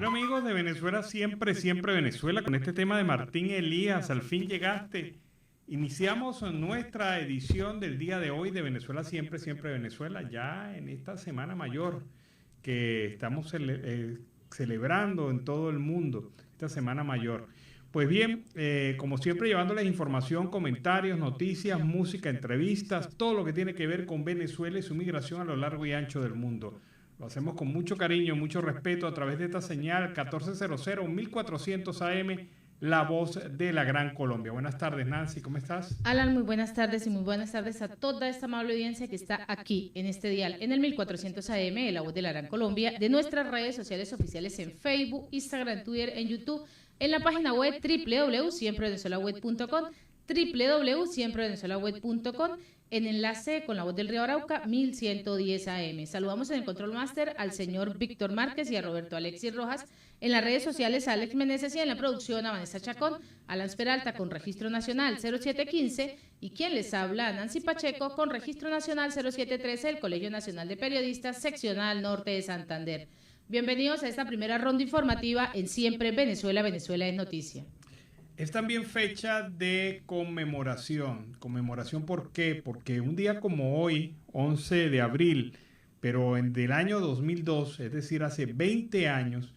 Bueno, amigos de Venezuela, siempre, siempre Venezuela, con este tema de Martín Elías, al fin llegaste. Iniciamos nuestra edición del día de hoy de Venezuela, siempre, siempre Venezuela, ya en esta Semana Mayor que estamos celebrando en todo el mundo, esta Semana Mayor. Pues bien, como siempre llevándoles información, comentarios, noticias, música, entrevistas, todo lo que tiene que ver con Venezuela y su migración a lo largo y ancho del mundo. Lo hacemos con mucho cariño, mucho respeto a través de esta señal 1400 1400 AM, La Voz de la Gran Colombia. Buenas tardes, Nancy, ¿cómo estás? Alan, muy buenas tardes y muy buenas tardes a toda esta amable audiencia que está aquí en este dial, en el 1400 AM, La Voz de la Gran Colombia, de nuestras redes sociales oficiales en Facebook, Instagram, Twitter, en YouTube, en la página web www.siemprevenezuelaweb.com, www.siemprevenezuelaweb.com, en enlace con La Voz del Río Arauca, 1110 AM. Saludamos en el Control Master al señor Víctor Márquez y a Roberto Alexis Rojas, en las redes sociales a Alex Meneses y en la producción a Vanessa Chacón, Alan Peralta con Registro Nacional 0715 y quien les habla, Nancy Pacheco, con Registro Nacional 0713, el Colegio Nacional de Periodistas, Seccional Norte de Santander. Bienvenidos a esta primera ronda informativa en Siempre Venezuela, Venezuela es Noticia. Es también fecha de conmemoración. ¿Conmemoración por qué? Porque un día como hoy, 11 de abril, pero del año 2002, es decir, hace 20 años,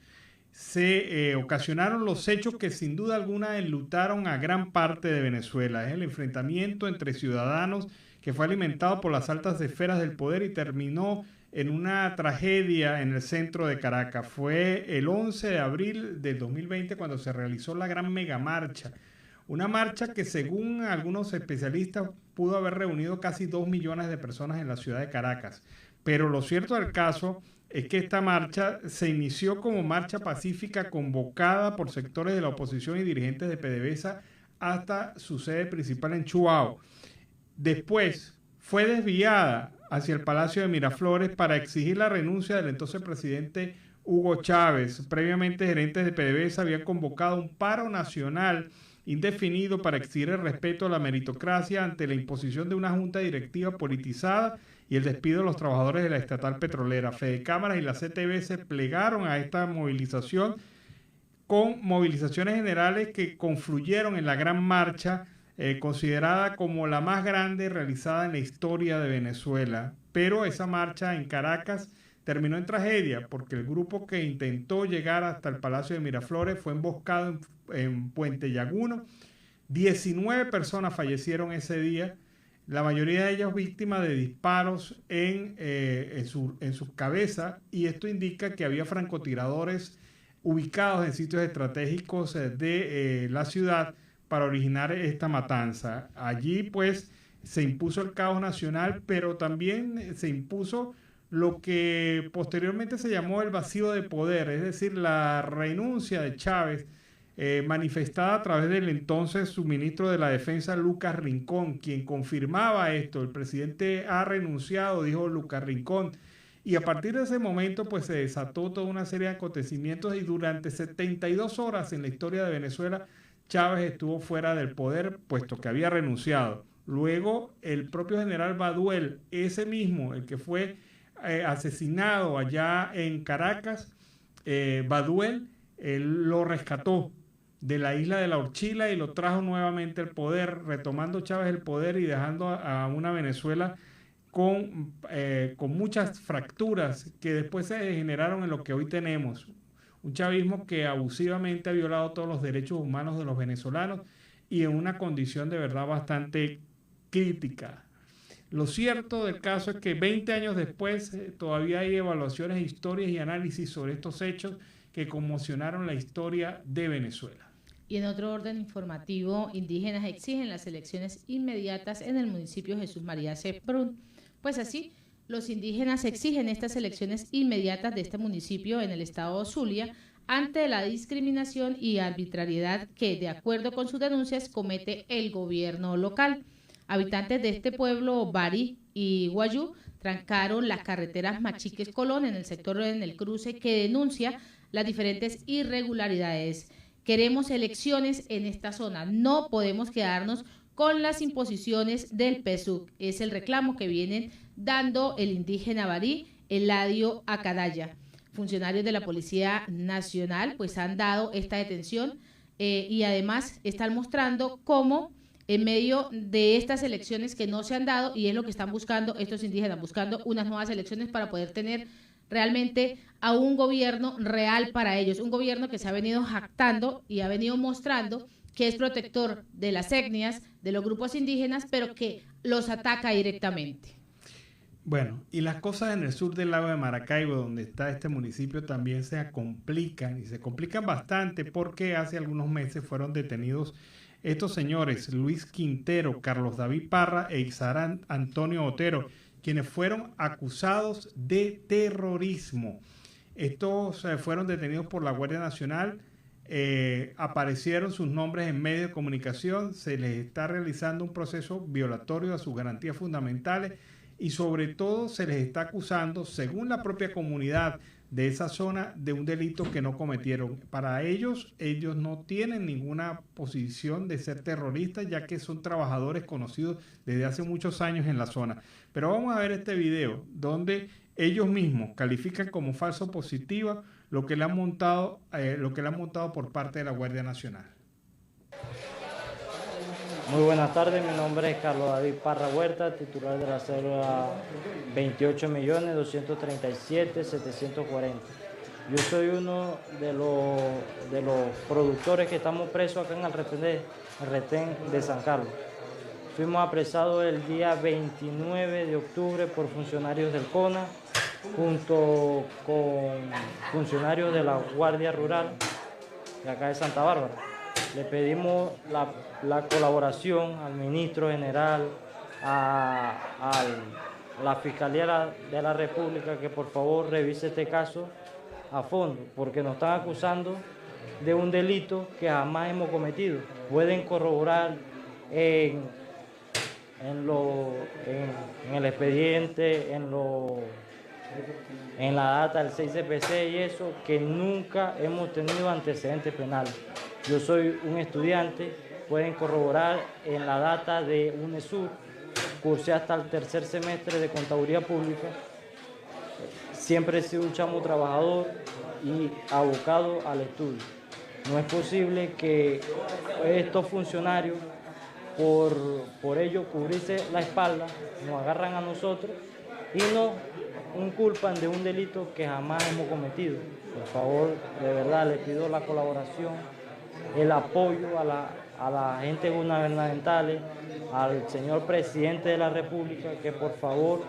se ocasionaron los hechos que sin duda alguna enlutaron a gran parte de Venezuela. Es el enfrentamiento entre ciudadanos que fue alimentado por las altas esferas del poder y terminó en una tragedia en el centro de Caracas. Fue el 11 de abril del 2020 cuando se realizó la gran megamarcha. Una marcha que según algunos especialistas pudo haber reunido casi 2 millones de personas en la ciudad de Caracas. Pero lo cierto del caso es que esta marcha se inició como marcha pacífica convocada por sectores de la oposición y dirigentes de PDVSA hasta su sede principal en Chuao. Después fue desviada hacia el Palacio de Miraflores para exigir la renuncia del entonces presidente Hugo Chávez. Previamente, gerentes de PDVSA habían convocado un paro nacional indefinido para exigir el respeto a la meritocracia ante la imposición de una junta directiva politizada y el despido de los trabajadores de la estatal petrolera. Fedecámaras y la CTV se plegaron a esta movilización con movilizaciones generales que confluyeron en la gran marcha considerada como la más grande realizada en la historia de Venezuela. Pero esa marcha en Caracas terminó en tragedia porque el grupo que intentó llegar hasta el Palacio de Miraflores fue emboscado en Puente Llaguno. 19 personas fallecieron ese día, la mayoría de ellas víctimas de disparos en su cabeza, y esto indica que había francotiradores ubicados en sitios estratégicos de la ciudad para originar esta matanza. Allí pues se impuso el caos nacional, pero también se impuso lo que posteriormente se llamó el vacío de poder, es decir, la renuncia de Chávez, manifestada a través del entonces subministro de la Defensa, Lucas Rincón, quien confirmaba esto. El presidente ha renunciado, dijo Lucas Rincón. Y a partir de ese momento pues se desató toda una serie de acontecimientos y durante 72 horas en la historia de Venezuela Chávez estuvo fuera del poder, puesto que había renunciado. Luego, el propio general Baduel, ese mismo, el que fue asesinado allá en Caracas, Baduel, él lo rescató de la isla de La Orchila y lo trajo nuevamente al poder, retomando Chávez el poder y dejando a una Venezuela con muchas fracturas que después se degeneraron en lo que hoy tenemos. Un chavismo que abusivamente ha violado todos los derechos humanos de los venezolanos y en una condición de verdad bastante crítica. Lo cierto del caso es que 20 años después todavía hay evaluaciones, historias y análisis sobre estos hechos que conmocionaron la historia de Venezuela. Y en otro orden informativo, indígenas exigen las elecciones inmediatas en el municipio Jesús María Ceprún. Pues así, los indígenas exigen estas elecciones inmediatas de este municipio en el estado de Zulia ante la discriminación y arbitrariedad que, de acuerdo con sus denuncias, comete el gobierno local. Habitantes de este pueblo, Bari y Guayú, trancaron las carreteras Machiques-Colón en el sector en el cruce que denuncia las diferentes irregularidades. Queremos elecciones en esta zona, no podemos quedarnos con las imposiciones del PSUV. Es el reclamo que vienen dando el indígena Barí, Eladio Acadaya. funcionarios de la Policía Nacional pues han dado esta detención y además están mostrando cómo en medio de estas elecciones que no se han dado, y es lo que están buscando estos indígenas, buscando unas nuevas elecciones para poder tener realmente a un gobierno real para ellos, un gobierno que se ha venido jactando y ha venido mostrando que es protector de las etnias, de los grupos indígenas, pero que los ataca directamente. Bueno, y las cosas en el sur del lago de Maracaibo, donde está este municipio, también se complican, y se complican bastante porque hace algunos meses fueron detenidos estos señores, Luis Quintero, Carlos David Parra e Isar Antonio Otero, quienes fueron acusados de terrorismo. Estos fueron detenidos por la Guardia Nacional, aparecieron sus nombres en medios de comunicación, se les está realizando un proceso violatorio a sus garantías fundamentales y sobre todo se les está acusando, según la propia comunidad de esa zona, de un delito que no cometieron. Para ellos no tienen ninguna posición de ser terroristas, ya que son trabajadores conocidos desde hace muchos años en la zona. Pero vamos a ver este video, donde ellos mismos califican como falso positiva lo que le han montado por parte de la Guardia Nacional. Muy buenas tardes, mi nombre es Carlos David Parra Huerta, titular de la cédula 28.237.740. Yo soy uno de los productores que estamos presos acá en el retén de San Carlos. Fuimos apresados el día 29 de octubre por funcionarios del CONA, junto con funcionarios de la Guardia Rural de acá de Santa Bárbara. Le pedimos la colaboración al ministro general, a la Fiscalía de la República, que por favor revise este caso a fondo, porque nos están acusando de un delito que jamás hemos cometido. Pueden corroborar en el expediente, en la data del 6CPC y eso, que nunca hemos tenido antecedentes penales. Yo soy un estudiante, pueden corroborar en la data de UNESUR, cursé hasta el tercer semestre de Contaduría Pública, siempre he sido un chamo trabajador y abocado al estudio. No es posible que estos funcionarios, por ello cubrirse la espalda, nos agarran a nosotros y nos inculpan de un delito que jamás hemos cometido. Por favor, de verdad, les pido la colaboración, el apoyo a la gente gubernamental, al señor presidente de la República, que por favor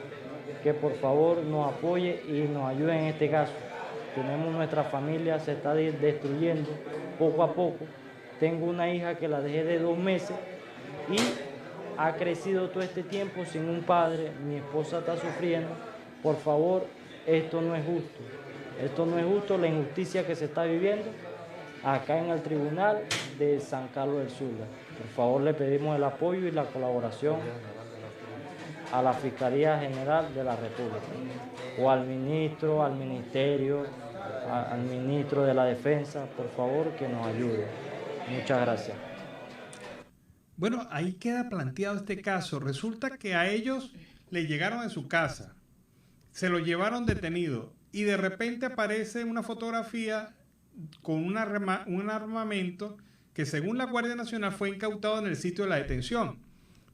nos apoye y nos ayude en este caso. Tenemos nuestra familia, se está destruyendo poco a poco. Tengo una hija que la dejé de 2 meses y ha crecido todo este tiempo sin un padre. Mi esposa está sufriendo. Por favor, esto no es justo. Esto no es justo, la injusticia que se está viviendo acá en el Tribunal de San Carlos del Sur. Por favor, le pedimos el apoyo y la colaboración a la Fiscalía General de la República, o al ministro, al ministerio, al ministro de la Defensa, por favor, que nos ayude. Muchas gracias. Bueno, ahí queda planteado este caso. Resulta que a ellos le llegaron a su casa, se lo llevaron detenido y de repente aparece una fotografía con un armamento que según la Guardia Nacional fue incautado en el sitio de la detención.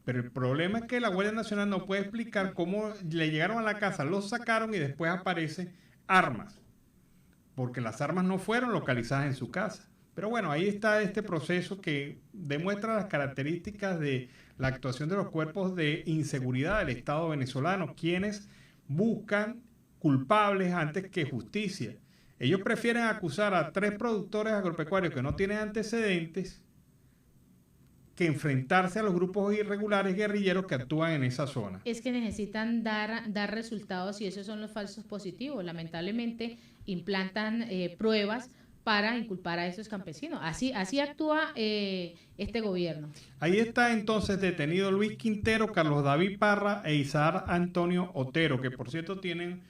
Pero el problema es que la Guardia Nacional no puede explicar cómo le llegaron a la casa, los sacaron y después aparecen armas, porque las armas no fueron localizadas en su casa. Pero bueno, ahí está este proceso que demuestra las características de la actuación de los cuerpos de inseguridad del Estado venezolano, quienes buscan culpables antes que justicia. Ellos prefieren acusar a 3 productores agropecuarios que no tienen antecedentes que enfrentarse a los grupos irregulares guerrilleros que actúan en esa zona. Es que necesitan dar resultados y esos son los falsos positivos. Lamentablemente implantan pruebas para inculpar a esos campesinos. Así actúa este gobierno. Ahí está entonces detenido Luis Quintero, Carlos David Parra e Isar Antonio Otero, que por cierto tienen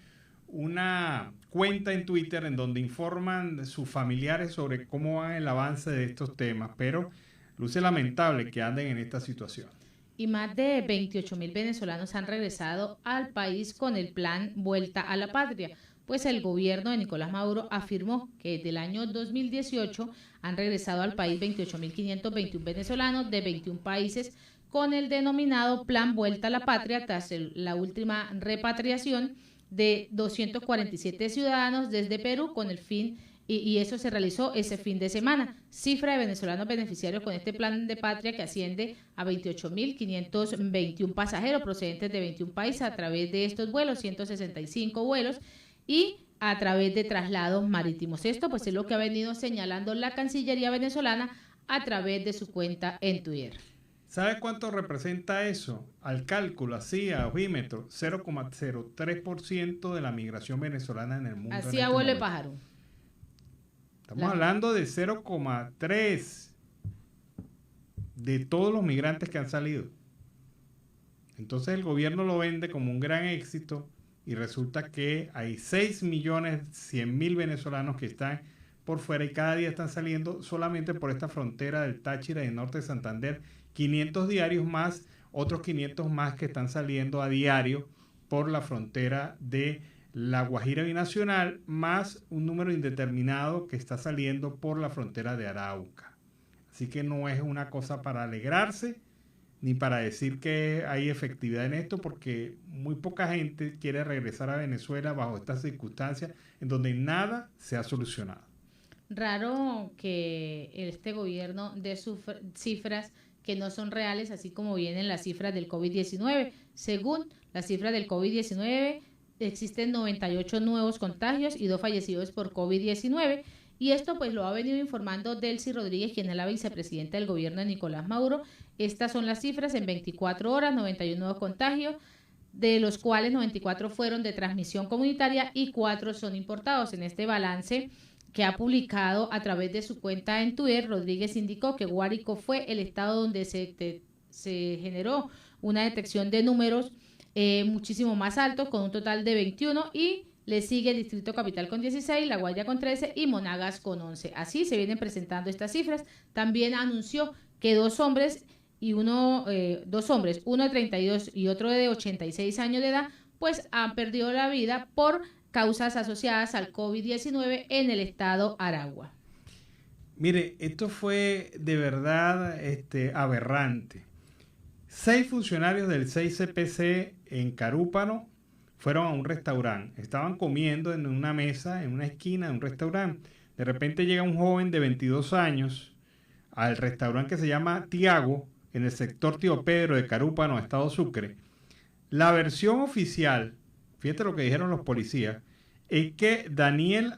una cuenta en Twitter en donde informan sus familiares sobre cómo va el avance de estos temas, pero luce lamentable que anden en esta situación. Y más de 28.000 venezolanos han regresado al país con el plan Vuelta a la Patria, pues el gobierno de Nicolás Maduro afirmó que desde el año 2018 han regresado al país 28.521 venezolanos de 21 países con el denominado Plan Vuelta a la Patria, tras la última repatriación de 247 ciudadanos desde Perú con el fin, y eso se realizó ese fin de semana. Cifra de venezolanos beneficiarios con este plan de patria que asciende a 28.521 pasajeros procedentes de 21 países a través de estos vuelos, 165 vuelos, y a través de traslados marítimos. Esto pues es lo que ha venido señalando la Cancillería venezolana a través de su cuenta en Twitter. ¿Sabe cuánto representa eso? Al cálculo, así, a ojímetro, 0,03% de la migración venezolana en el mundo. Así abuelo de pájaro. Estamos hablando de 0,3% de todos los migrantes que han salido. Entonces el gobierno lo vende como un gran éxito y resulta que hay 6.100.000 venezolanos que están por fuera y cada día están saliendo solamente por esta frontera del Táchira y del norte de Santander. 500 diarios más, otros 500 más que están saliendo a diario por la frontera de La Guajira Binacional, más un número indeterminado que está saliendo por la frontera de Arauca. Así que no es una cosa para alegrarse ni para decir que hay efectividad en esto, porque muy poca gente quiere regresar a Venezuela bajo estas circunstancias en donde nada se ha solucionado. Raro que este gobierno dé cifras que no son reales, así como vienen las cifras del COVID-19. Según las cifras del COVID-19, existen 98 nuevos contagios y 2 fallecidos por COVID-19. Y esto pues lo ha venido informando Delcy Rodríguez, quien es la vicepresidenta del gobierno de Nicolás Maduro. Estas son las cifras: en 24 horas, 91 nuevos contagios, de los cuales 94 fueron de transmisión comunitaria y 4 son importados. En este balance que ha publicado a través de su cuenta en Twitter, Rodríguez indicó que Guárico fue el estado donde se generó una detección de números muchísimo más altos, con un total de 21, y le sigue el Distrito Capital con 16, La Guaira con 13 y Monagas con 11. Así se vienen presentando estas cifras. También anunció que dos hombres, uno de 32 y otro de 86 años de edad, pues han perdido la vida por causas asociadas al COVID-19 en el estado Aragua. Mire, esto fue de verdad aberrante. 6 funcionarios del 6CPC en Carúpano fueron a un restaurante. Estaban comiendo en una mesa, en una esquina de un restaurante. De repente llega un joven de 22 años al restaurante que se llama Tiago, en el sector Tío Pedro de Carúpano, estado Sucre. La versión oficial, fíjate lo que dijeron los policías, es que Daniel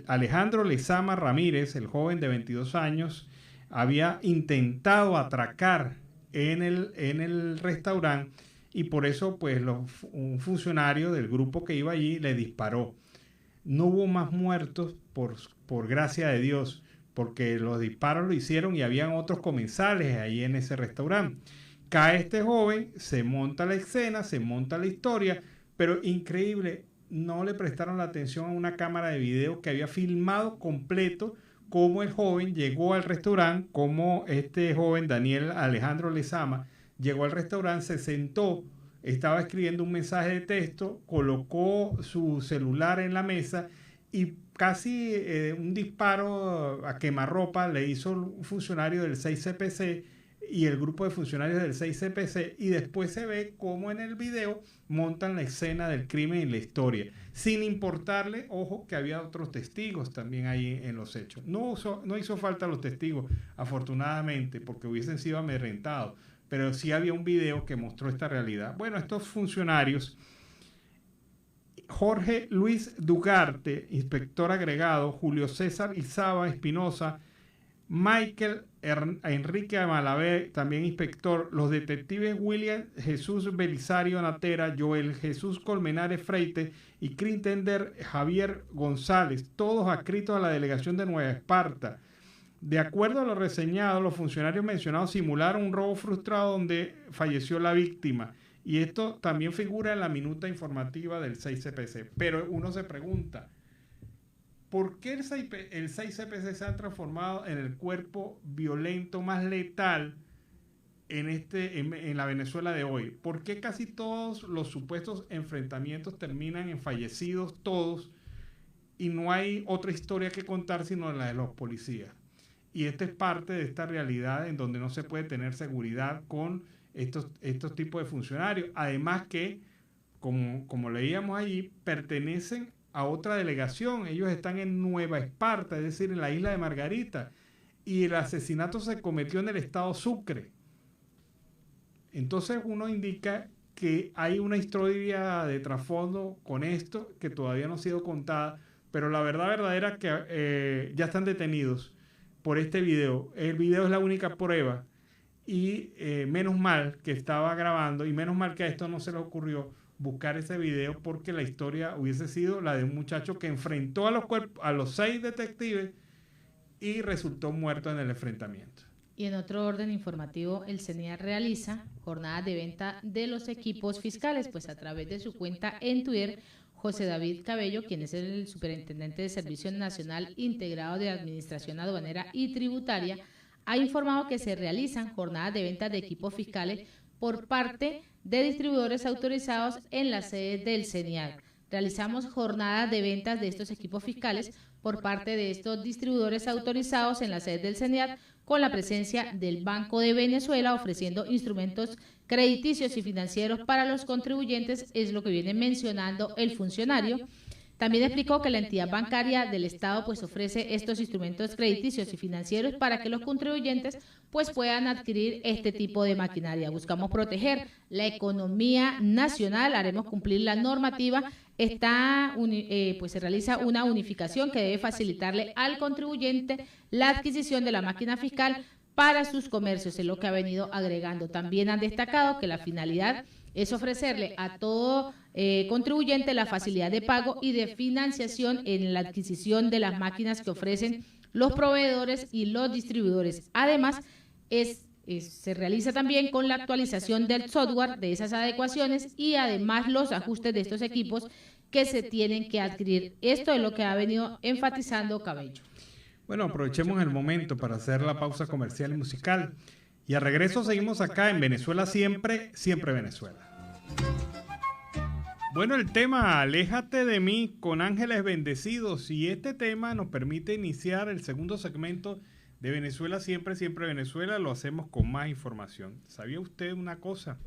Alejandro Lezama Ramírez, el joven de 22 años, había intentado atracar en el restaurante, y por eso pues un funcionario del grupo que iba allí le disparó. No hubo más muertos por gracia de Dios, porque los disparos lo hicieron y habían otros comensales ahí en ese restaurante. Cae este joven, se monta la escena, se monta la historia, pero increíble, no le prestaron la atención a una cámara de video que había filmado completo cómo el joven llegó al restaurante, cómo este joven Daniel Alejandro Lezama llegó al restaurante, se sentó, estaba escribiendo un mensaje de texto, colocó su celular en la mesa y casi un disparo a quemarropa le hizo un funcionario del 6CPC y el grupo de funcionarios del 6CPC, y después se ve cómo en el video montan la escena del crimen y la historia, sin importarle, ojo, que había otros testigos también ahí en los hechos. No hizo falta los testigos, afortunadamente, porque hubiesen sido amedrentados, pero sí había un video que mostró esta realidad. Bueno, estos funcionarios, Jorge Luis Dugarte, inspector agregado, Julio César Izaba Espinosa, Michael Enrique Malavé, también inspector, los detectives William Jesús Belisario Natera, Joel Jesús Colmenares Freite y Crintender Javier González, todos adscritos a la delegación de Nueva Esparta. De acuerdo a lo reseñado, los funcionarios mencionados simularon un robo frustrado donde falleció la víctima, y esto también figura en la minuta informativa del 6CPC. Pero uno se pregunta, ¿por qué el 6CPC se ha transformado en el cuerpo violento más letal en la Venezuela de hoy? ¿Por qué casi todos los supuestos enfrentamientos terminan en fallecidos todos? y no hay otra historia que contar sino la de los policías. Y esta es parte de esta realidad en donde no se puede tener seguridad con estos tipos de funcionarios. Además que, como leíamos allí, pertenecen a otra delegación. Ellos están en Nueva Esparta, es decir, en la isla de Margarita. Y el asesinato se cometió en el estado Sucre. Entonces uno indica que hay una historia de trasfondo con esto que todavía no ha sido contada, pero la verdad verdadera es que ya están detenidos por este video. El video es la única prueba y menos mal que estaba grabando y menos mal que a esto no se le ocurrió buscar ese video, porque la historia hubiese sido la de un muchacho que enfrentó a los 6 detectives y resultó muerto en el enfrentamiento. Y en otro orden informativo, el CENIAR realiza jornadas de venta de los equipos fiscales, pues a través de su cuenta en Twitter, José David Cabello, quien es el superintendente de Servicio Nacional Integrado de Administración Aduanera y Tributaria, ha informado que se realizan jornadas de venta de equipos fiscales por parte de distribuidores autorizados en las sedes del CENIAR. Realizamos jornadas de ventas de estos equipos fiscales por parte de estos distribuidores autorizados en las sedes del CENIAR, con la presencia del Banco de Venezuela, ofreciendo instrumentos crediticios y financieros para los contribuyentes, es lo que viene mencionando el funcionario. También explicó que la entidad bancaria del Estado pues ofrece estos instrumentos crediticios y financieros para que los contribuyentes pues puedan adquirir este tipo de maquinaria. Buscamos proteger la economía nacional, haremos cumplir la normativa. Pues se realiza una unificación que debe facilitarle al contribuyente la adquisición de la máquina fiscal para sus comercios, es lo que ha venido agregando. También han destacado que la finalidad es ofrecerle a todo contribuyente la facilidad de pago y de financiación en la adquisición de las máquinas que ofrecen los proveedores y los distribuidores. Además, se realiza también con la actualización del software de esas adecuaciones y además los ajustes de estos equipos que se tienen que adquirir. Esto es lo que ha venido enfatizando Cabello. Bueno, aprovechemos el momento para hacer la pausa comercial y musical. Y a regreso seguimos acá en Venezuela Siempre, Siempre Venezuela. Bueno, el tema Aléjate de mí con Ángeles Bendecidos, y este tema nos permite iniciar el segundo segmento de Venezuela Siempre, Siempre Venezuela. Lo hacemos con más información. ¿Sabía usted una cosa?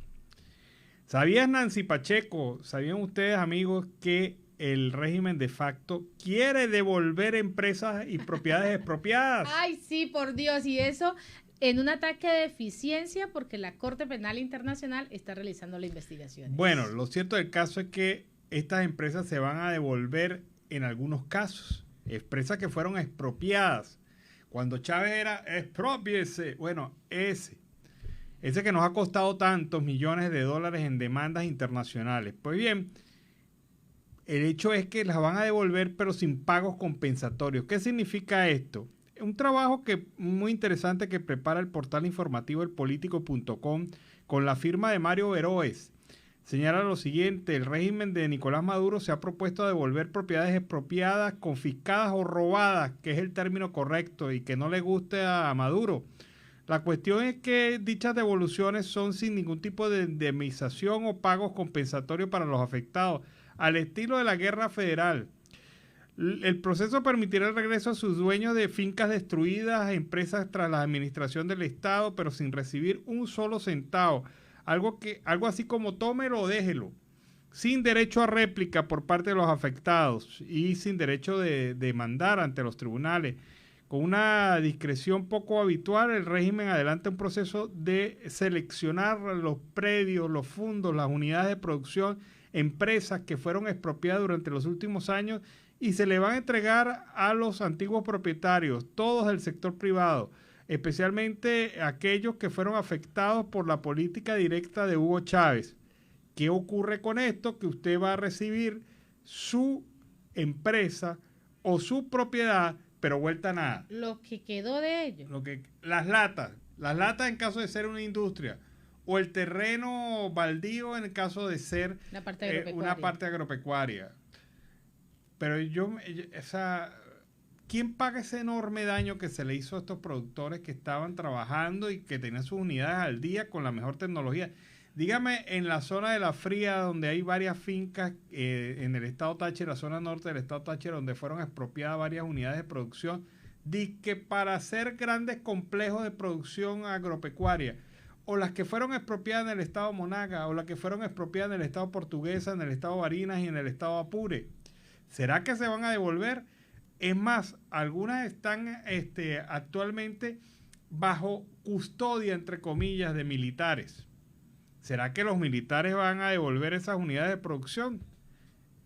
¿Sabías, Nancy Pacheco? ¿Sabían ustedes, amigos, que el régimen de facto quiere devolver empresas y propiedades expropiadas? Ay, sí, por Dios, y eso en un ataque de eficiencia porque la Corte Penal Internacional está realizando la investigación. Bueno, lo cierto del caso es que estas empresas se van a devolver en algunos casos, empresas que fueron expropiadas. Cuando Chávez era expropiese, bueno, ese que nos ha costado tantos millones de dólares en demandas internacionales. Pues bien, el hecho es que las van a devolver pero sin pagos compensatorios. ¿Qué significa esto? Un trabajo muy interesante que prepara el portal informativo elpolitico.com con la firma de Mario Veroes. Señala lo siguiente: el régimen de Nicolás Maduro se ha propuesto devolver propiedades expropiadas, confiscadas o robadas, que es el término correcto y que no le guste a Maduro. La cuestión es que dichas devoluciones son sin ningún tipo de indemnización o pagos compensatorios para los afectados, al estilo de la guerra federal. El proceso permitirá el regreso a sus dueños de fincas destruidas, empresas tras la administración del Estado, pero sin recibir un solo centavo. Algo así como tómelo o déjelo, sin derecho a réplica por parte de los afectados y sin derecho de demandar ante los tribunales. Con una discreción poco habitual, el régimen adelanta un proceso de seleccionar los predios, los fondos, las unidades de producción, empresas que fueron expropiadas durante los últimos años y se le van a entregar a los antiguos propietarios, todos del sector privado, especialmente aquellos que fueron afectados por la política directa de Hugo Chávez. ¿Qué ocurre con esto? Que usted va a recibir su empresa o su propiedad, pero vuelta a nada. Lo que quedó de ellos. Las latas en caso de ser una industria, o el terreno baldío en el caso de ser una parte agropecuaria. Pero ¿quién paga ese enorme daño que se le hizo a estos productores que estaban trabajando y que tenían sus unidades al día con la mejor tecnología? Dígame, en la zona de La Fría, donde hay varias fincas en el estado Táchira, la zona norte del estado Táchira, donde fueron expropiadas varias unidades de producción, que para hacer grandes complejos de producción agropecuaria, o las que fueron expropiadas en el estado Monaga, o las que fueron expropiadas en el estado Portuguesa, en el estado Barinas y en el estado Apure. ¿Será que se van a devolver? Es más, algunas están actualmente bajo custodia, entre comillas, de militares. ¿Será que los militares van a devolver esas unidades de producción?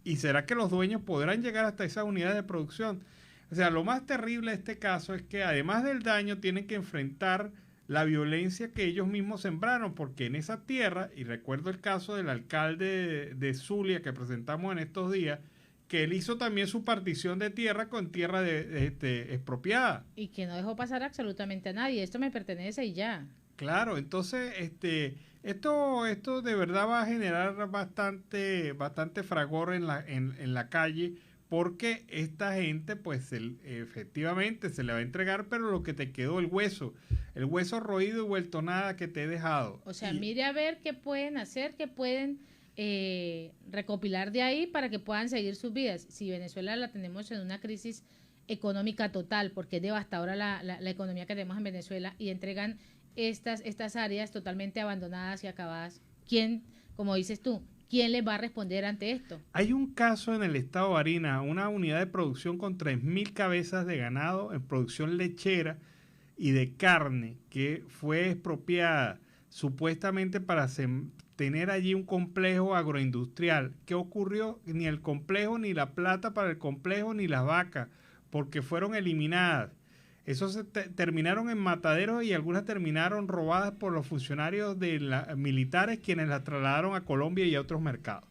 ¿Y será que los dueños podrán llegar hasta esas unidades de producción? O sea, lo más terrible de este caso es que además del daño tienen que enfrentar la violencia que ellos mismos sembraron, porque en esa tierra, y recuerdo el caso del alcalde de Zulia que presentamos en estos días, que él hizo también su partición de tierra con tierra expropiada. Y que no dejó pasar absolutamente a nadie. Esto me pertenece y ya. Claro, entonces esto de verdad va a generar bastante fragor en la calle, porque esta gente pues efectivamente se le va a entregar, pero lo que te quedó, el hueso roído y vuelto nada que te he dejado. O sea, mire a ver qué pueden hacer, qué pueden recopilar de ahí para que puedan seguir sus vidas. Si Venezuela la tenemos en una crisis económica total, porque es devastadora la economía que tenemos en Venezuela, y entregan estas áreas totalmente abandonadas y acabadas, ¿quién, como dices tú, quién les va a responder ante esto? Hay un caso en el estado de Barinas, una unidad de producción con 3.000 cabezas de ganado en producción lechera y de carne, que fue expropiada supuestamente para tener allí un complejo agroindustrial. ¿Qué ocurrió? Ni el complejo, ni la plata para el complejo, ni las vacas, porque fueron eliminadas. Esos terminaron en mataderos y algunas terminaron robadas por los funcionarios militares, quienes las trasladaron a Colombia y a otros mercados.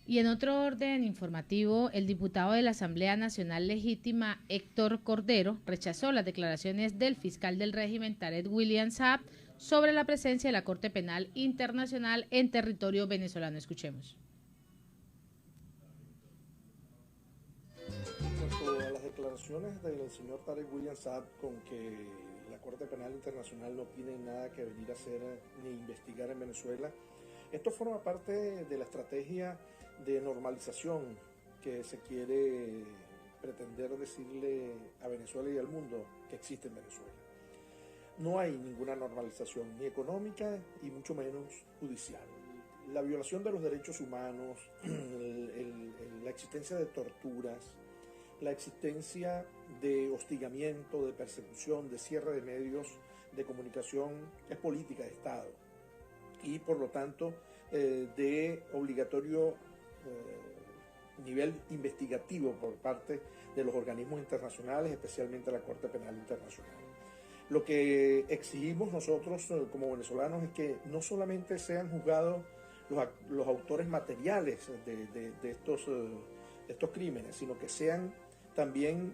Y en otro orden informativo, el diputado de la Asamblea Nacional Legítima, Héctor Cordero, rechazó las declaraciones del fiscal del régimen, Tarek William Saab, sobre la presencia de la Corte Penal Internacional en territorio venezolano. Escuchemos. Las declaraciones del señor Tarek William Saab con que la Corte Penal Internacional no tiene nada que venir a hacer ni investigar en Venezuela, esto forma parte de la estrategia de normalización que se quiere pretender decirle a Venezuela y al mundo que existe en Venezuela. No hay ninguna normalización, ni económica y mucho menos judicial. La violación de los derechos humanos, la existencia de torturas, la existencia de hostigamiento, de persecución, de cierre de medios de comunicación es política de Estado y por lo tanto de obligatorio nivel investigativo por parte de los organismos internacionales, especialmente la Corte Penal Internacional. Lo que exigimos nosotros como venezolanos es que no solamente sean juzgados los autores materiales de estos crímenes, sino que sean también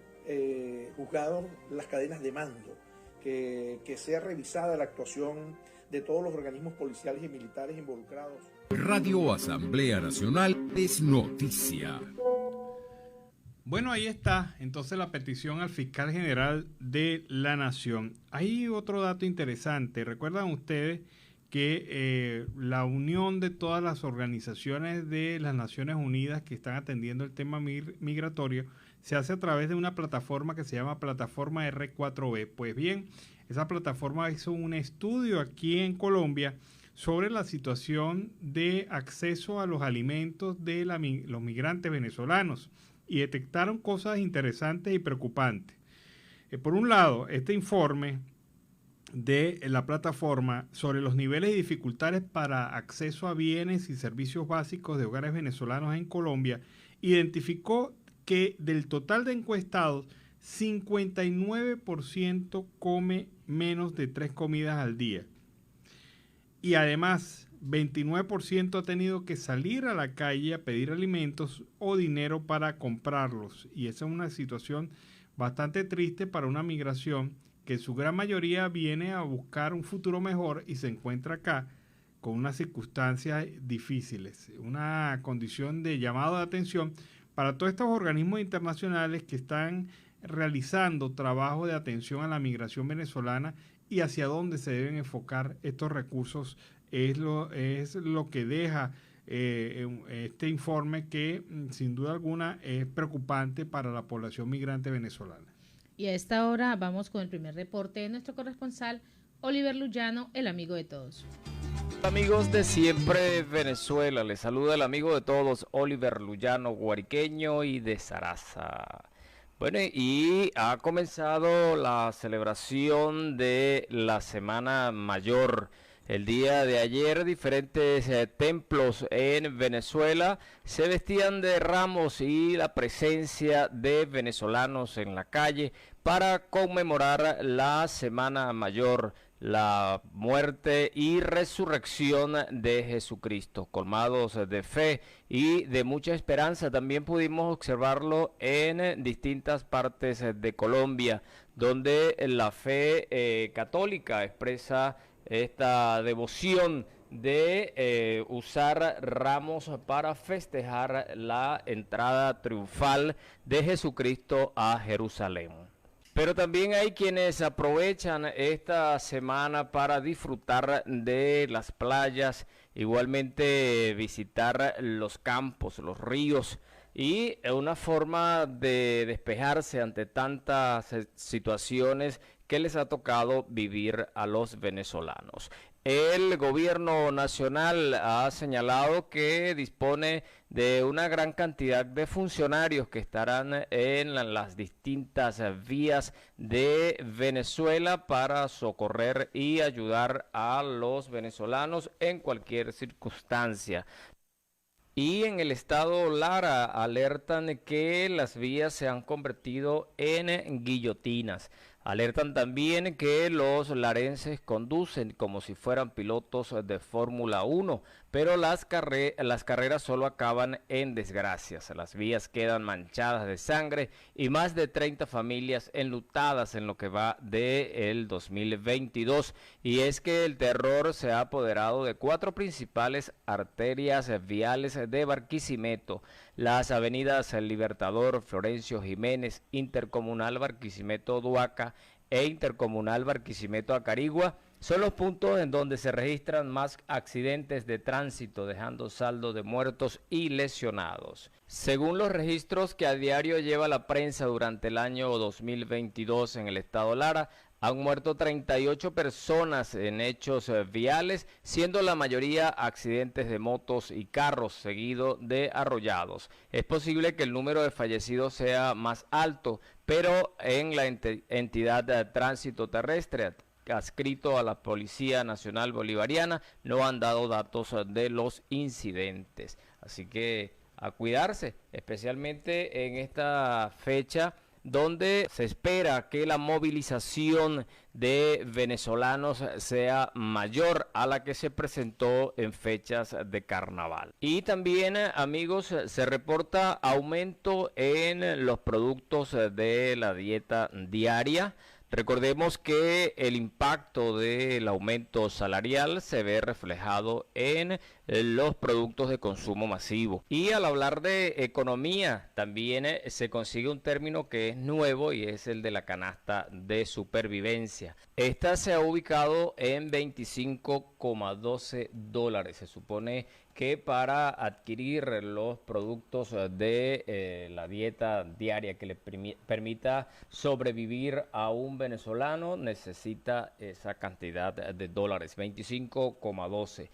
juzgados las cadenas de mando, que sea revisada la actuación de todos los organismos policiales y militares involucrados. Radio Asamblea Nacional es noticia. Bueno, ahí está entonces la petición al fiscal general de la Nación. Hay otro dato interesante. ¿Recuerdan ustedes que la unión de todas las organizaciones de las Naciones Unidas que están atendiendo el tema migratorio se hace a través de una plataforma que se llama Plataforma R4B? Pues bien, esa plataforma hizo un estudio aquí en Colombia sobre la situación de acceso a los alimentos de los migrantes venezolanos y detectaron cosas interesantes y preocupantes. Por un lado, este informe de la plataforma sobre los niveles y dificultades para acceso a bienes y servicios básicos de hogares venezolanos en Colombia identificó que del total de encuestados, 59% come menos de 3 comidas al día. Y además, 29% ha tenido que salir a la calle a pedir alimentos o dinero para comprarlos. Y esa es una situación bastante triste para una migración que en su gran mayoría viene a buscar un futuro mejor y se encuentra acá con unas circunstancias difíciles. Una condición de llamado de atención para todos estos organismos internacionales que están realizando trabajo de atención a la migración venezolana y hacia dónde se deben enfocar estos recursos es lo que deja este informe que sin duda alguna es preocupante para la población migrante venezolana. Y a esta hora vamos con el primer reporte de nuestro corresponsal Oliver Luyano, el amigo de todos. Amigos de Siempre Venezuela, les saluda el amigo de todos, Oliver Luyano, guariqueño y de Saraza. Bueno, y ha comenzado la celebración de la Semana Mayor. El día de ayer diferentes templos en Venezuela se vestían de ramos y la presencia de venezolanos en la calle para conmemorar la Semana Mayor, la muerte y resurrección de Jesucristo. Colmados de fe y de mucha esperanza, también pudimos observarlo en distintas partes de Colombia, donde la fe católica expresa esta devoción de usar ramos para festejar la entrada triunfal de Jesucristo a Jerusalén. Pero también hay quienes aprovechan esta semana para disfrutar de las playas, igualmente visitar los campos, los ríos, y una forma de despejarse ante tantas situaciones que les ha tocado vivir a los venezolanos. El gobierno nacional ha señalado que dispone de una gran cantidad de funcionarios que estarán en las distintas vías de Venezuela para socorrer y ayudar a los venezolanos en cualquier circunstancia. Y en el estado Lara alertan que las vías se han convertido en guillotinas. Alertan también que los larenses conducen como si fueran pilotos de Fórmula 1, pero las carreras solo acaban en desgracias. Las vías quedan manchadas de sangre y más de 30 familias enlutadas en lo que va del 2022. Y es que el terror se ha apoderado de 4 principales arterias viales de Barquisimeto: las avenidas El Libertador, Florencio Jiménez, Intercomunal Barquisimeto-Duaca e Intercomunal Barquisimeto-Acarigua. Son los puntos en donde se registran más accidentes de tránsito, dejando saldo de muertos y lesionados. Según los registros que a diario lleva la prensa durante el año 2022 en el estado Lara, han muerto 38 personas en hechos viales, siendo la mayoría accidentes de motos y carros, seguido de arrollados. Es posible que el número de fallecidos sea más alto, pero en la entidad de tránsito terrestre adscrito a la Policía Nacional Bolivariana no han dado datos de los incidentes. Así que a cuidarse, especialmente en esta fecha donde se espera que la movilización de venezolanos sea mayor a la que se presentó en fechas de carnaval. Y también, amigos, se reporta aumento en los productos de la dieta diaria. Recordemos que el impacto del aumento salarial se ve reflejado en los productos de consumo masivo. Y al hablar de economía, también se consigue un término que es nuevo y es el de la canasta de supervivencia. Esta se ha ubicado en $25,12. Se supone que para adquirir los productos de la dieta diaria que le permita sobrevivir a un venezolano necesita esa cantidad de dólares, 25,12.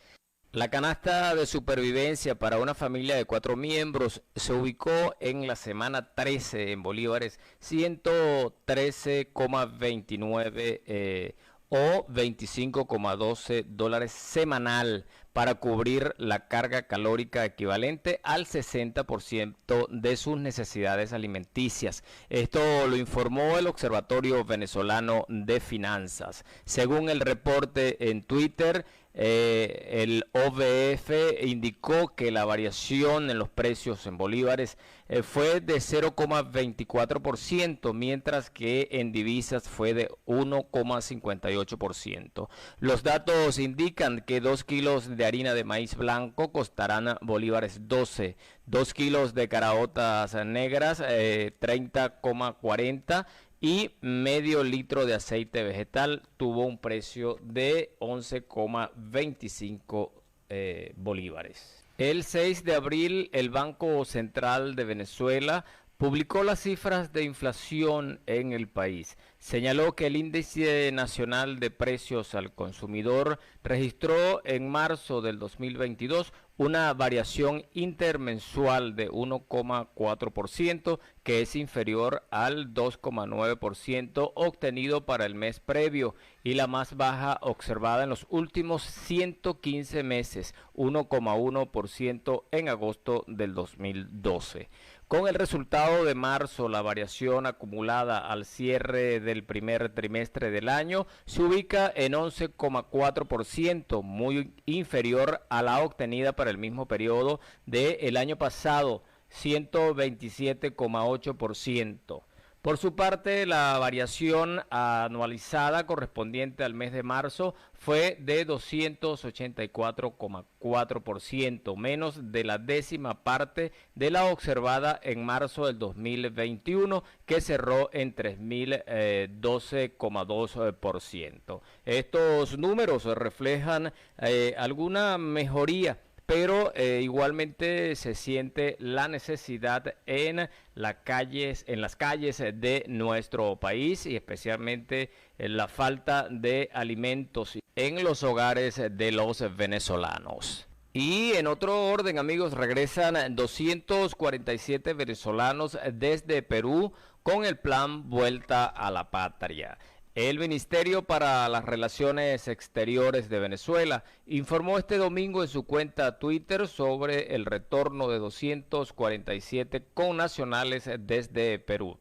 La canasta de supervivencia para una familia de 4 miembros se ubicó en la semana 13 en bolívares, 113,29 o $25,12 semanal para cubrir la carga calórica equivalente al 60% de sus necesidades alimenticias. Esto lo informó el Observatorio Venezolano de Finanzas. Según el reporte en Twitter, el OVF indicó que la variación en los precios en bolívares fue de 0,24%, mientras que en divisas fue de 1,58%. Los datos indican que 2 kilos de harina de maíz blanco costarán bolívares 12, 2 kilos de caraotas negras 30,40 y medio litro de aceite vegetal tuvo un precio de 11,25 bolívares. El 6 de abril, el Banco Central de Venezuela publicó las cifras de inflación en el país. Señaló que el índice nacional de precios al consumidor registró en marzo del 2022 una variación intermensual de 1,4%, que es inferior al 2,9% obtenido para el mes previo y la más baja observada en los últimos 115 meses, 1,1% en agosto del 2012. Con el resultado de marzo, la variación acumulada al cierre del primer trimestre del año se ubica en 11,4%, muy inferior a la obtenida para el mismo periodo del año pasado, 127,8%. Por su parte, la variación anualizada correspondiente al mes de marzo fue de 284,4%, menos de la décima parte de la observada en marzo del 2021, que cerró en 3.012,2%. Estos números reflejan alguna mejoría, pero igualmente se siente la necesidad en las calles de nuestro país y especialmente la falta de alimentos en los hogares de los venezolanos. Y en otro orden, amigos, regresan 247 venezolanos desde Perú con el plan Vuelta a la Patria. El Ministerio para las Relaciones Exteriores de Venezuela informó este domingo en su cuenta Twitter sobre el retorno de 247 connacionales desde Perú.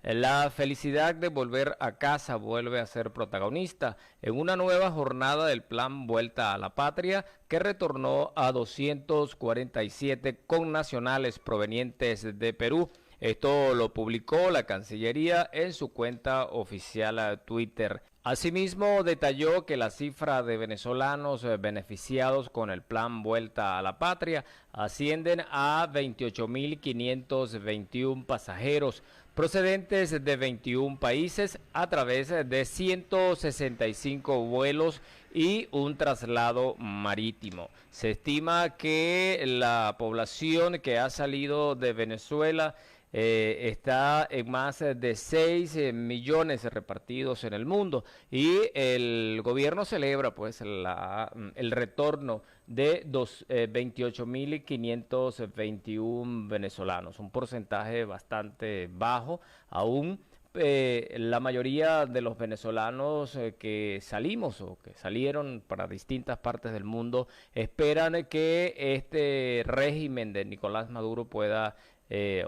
La felicidad de volver a casa vuelve a ser protagonista en una nueva jornada del plan Vuelta a la Patria, que retornó a 247 connacionales provenientes de Perú. Esto lo publicó la Cancillería en su cuenta oficial Twitter. Asimismo, detalló que la cifra de venezolanos beneficiados con el plan Vuelta a la Patria ascienden a 28.521 pasajeros procedentes de 21 países a través de 165 vuelos y un traslado marítimo. Se estima que la población que ha salido de Venezuela está en más de 6 millones repartidos en el mundo, y el gobierno celebra pues el retorno de 28.521 venezolanos, un porcentaje bastante bajo aún. La mayoría de los venezolanos que salimos o que salieron para distintas partes del mundo esperan que este régimen de Nicolás Maduro pueda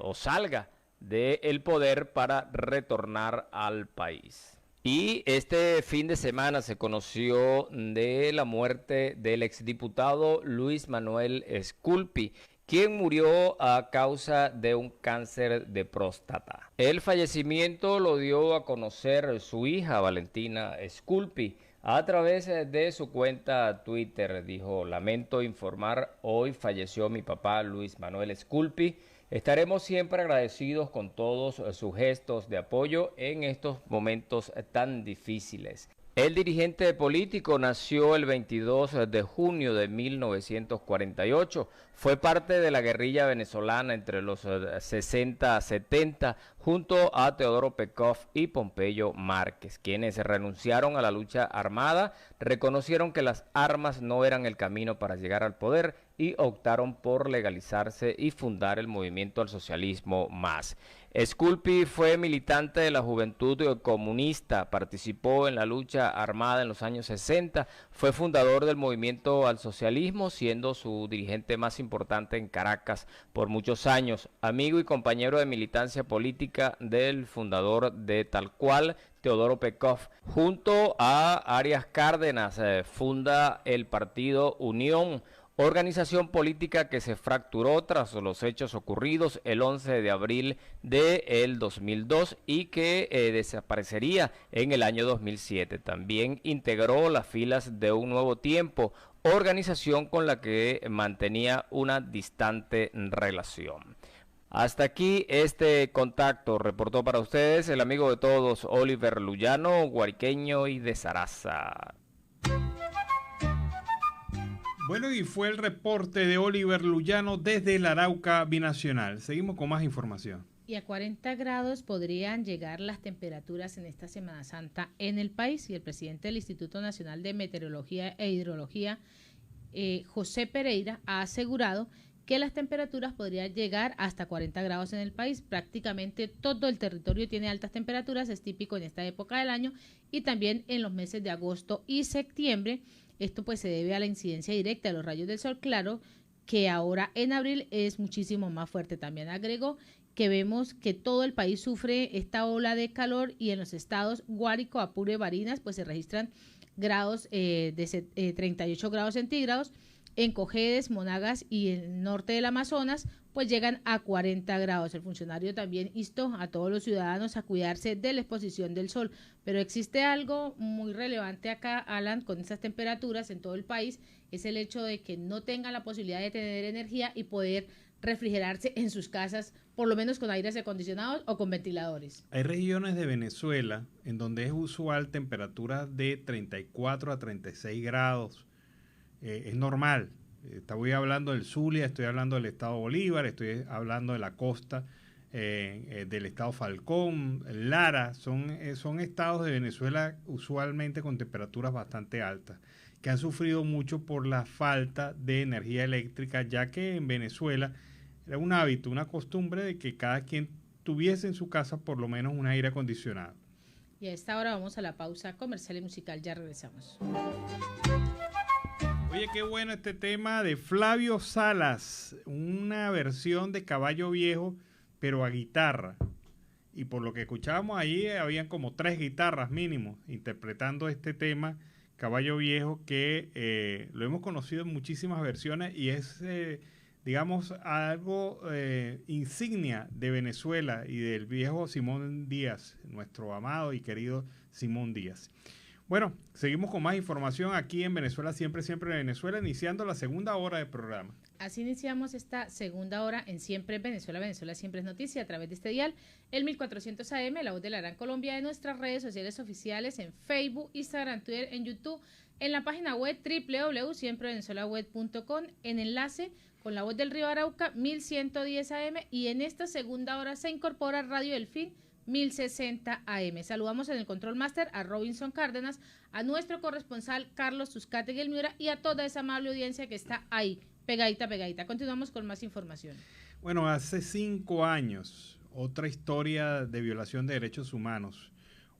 o salga del poder para retornar al país. Y este fin de semana se conoció de la muerte del exdiputado Luis Manuel Sculpi, quien murió a causa de un cáncer de próstata. El fallecimiento lo dio a conocer su hija Valentina Sculpi a través de su cuenta Twitter. Dijo: lamento informar, hoy falleció mi papá Luis Manuel Sculpi. Estaremos siempre agradecidos con todos sus gestos de apoyo en estos momentos tan difíciles. El dirigente político nació el 22 de junio de 1948. Fue parte de la guerrilla venezolana entre los 60 a 70 junto a Teodoro Pekov y Pompeyo Márquez, quienes renunciaron a la lucha armada, reconocieron que las armas no eran el camino para llegar al poder y optaron por legalizarse y fundar el movimiento al socialismo más. Sculpi fue militante de la Juventud Comunista, participó en la lucha armada en los años 60, fue fundador del movimiento al socialismo, siendo su dirigente más importante en Caracas por muchos años, amigo y compañero de militancia política del fundador de Tal Cual, Teodoro Pekov. Junto a Arias Cárdenas funda el partido Unión, organización política que se fracturó tras los hechos ocurridos el 11 de abril del 2002 y que desaparecería en el año 2007. También integró las filas de Un Nuevo Tiempo, organización con la que mantenía una distante relación. Hasta aquí este contacto. Reportó para ustedes el amigo de todos, Oliver Luyano, guariqueño y de Zaraza. Bueno, y fue el reporte de Oliver Luyano desde el Arauca Binacional. Seguimos con más información. Y a 40 grados podrían llegar las temperaturas en esta Semana Santa en el país. Y el presidente del Instituto Nacional de Meteorología e Hidrología, José Pereira, ha asegurado que las temperaturas podrían llegar hasta 40 grados en el país. Prácticamente todo el territorio tiene altas temperaturas, es típico en esta época del año y también en los meses de agosto y septiembre. Esto pues se debe a la incidencia directa de los rayos del sol, claro, que ahora en abril es muchísimo más fuerte. También agregó que vemos que todo el país sufre esta ola de calor y en los estados Guárico, Apure, Barinas pues se registran grados de 38 grados centígrados. En Cojedes, Monagas y el norte del Amazonas, pues llegan a 40 grados. El funcionario también instó a todos los ciudadanos a cuidarse de la exposición del sol. Pero existe algo muy relevante acá, Alan, con estas temperaturas en todo el país, es el hecho de que no tengan la posibilidad de tener energía y poder refrigerarse en sus casas, por lo menos con aires acondicionados o con ventiladores. Hay regiones de Venezuela en donde es usual temperaturas de 34 a 36 grados. Es normal. Estoy hablando del Zulia, estoy hablando del estado Bolívar, estoy hablando de la costa del estado Falcón, Lara. Son estados de Venezuela usualmente con temperaturas bastante altas, que han sufrido mucho por la falta de energía eléctrica, ya que en Venezuela era un hábito, una costumbre de que cada quien tuviese en su casa por lo menos un aire acondicionado. Y a esta hora vamos a la pausa comercial y musical, ya regresamos. Oye, qué bueno este tema de Flavio Salas, una versión de Caballo Viejo, pero a guitarra. Y por lo que escuchábamos ahí, habían como 3 guitarras mínimo interpretando este tema, Caballo Viejo, que lo hemos conocido en muchísimas versiones y es, digamos, algo insignia de Venezuela y del viejo Simón Díaz, nuestro amado y querido Simón Díaz. Bueno, seguimos con más información aquí en Venezuela, siempre Venezuela, iniciando la segunda hora del programa. Así iniciamos esta segunda hora en Siempre Venezuela. Venezuela siempre es noticia a través de este dial, el 1400 AM, La Voz de la Gran Colombia, de nuestras redes sociales oficiales en Facebook, Instagram, Twitter, en YouTube, en la página web www.siemprevenezuelaweb.com, en enlace con La Voz del Río Arauca, 1110 AM, y en esta segunda hora se incorpora Radio Delfín, 1060 AM. Saludamos en el Control Master a Robinson Cárdenas, a nuestro corresponsal Carlos Tuscate Guelmiura y a toda esa amable audiencia que está ahí, pegadita. Continuamos con más información. Bueno, hace 5 años, otra historia de violación de derechos humanos.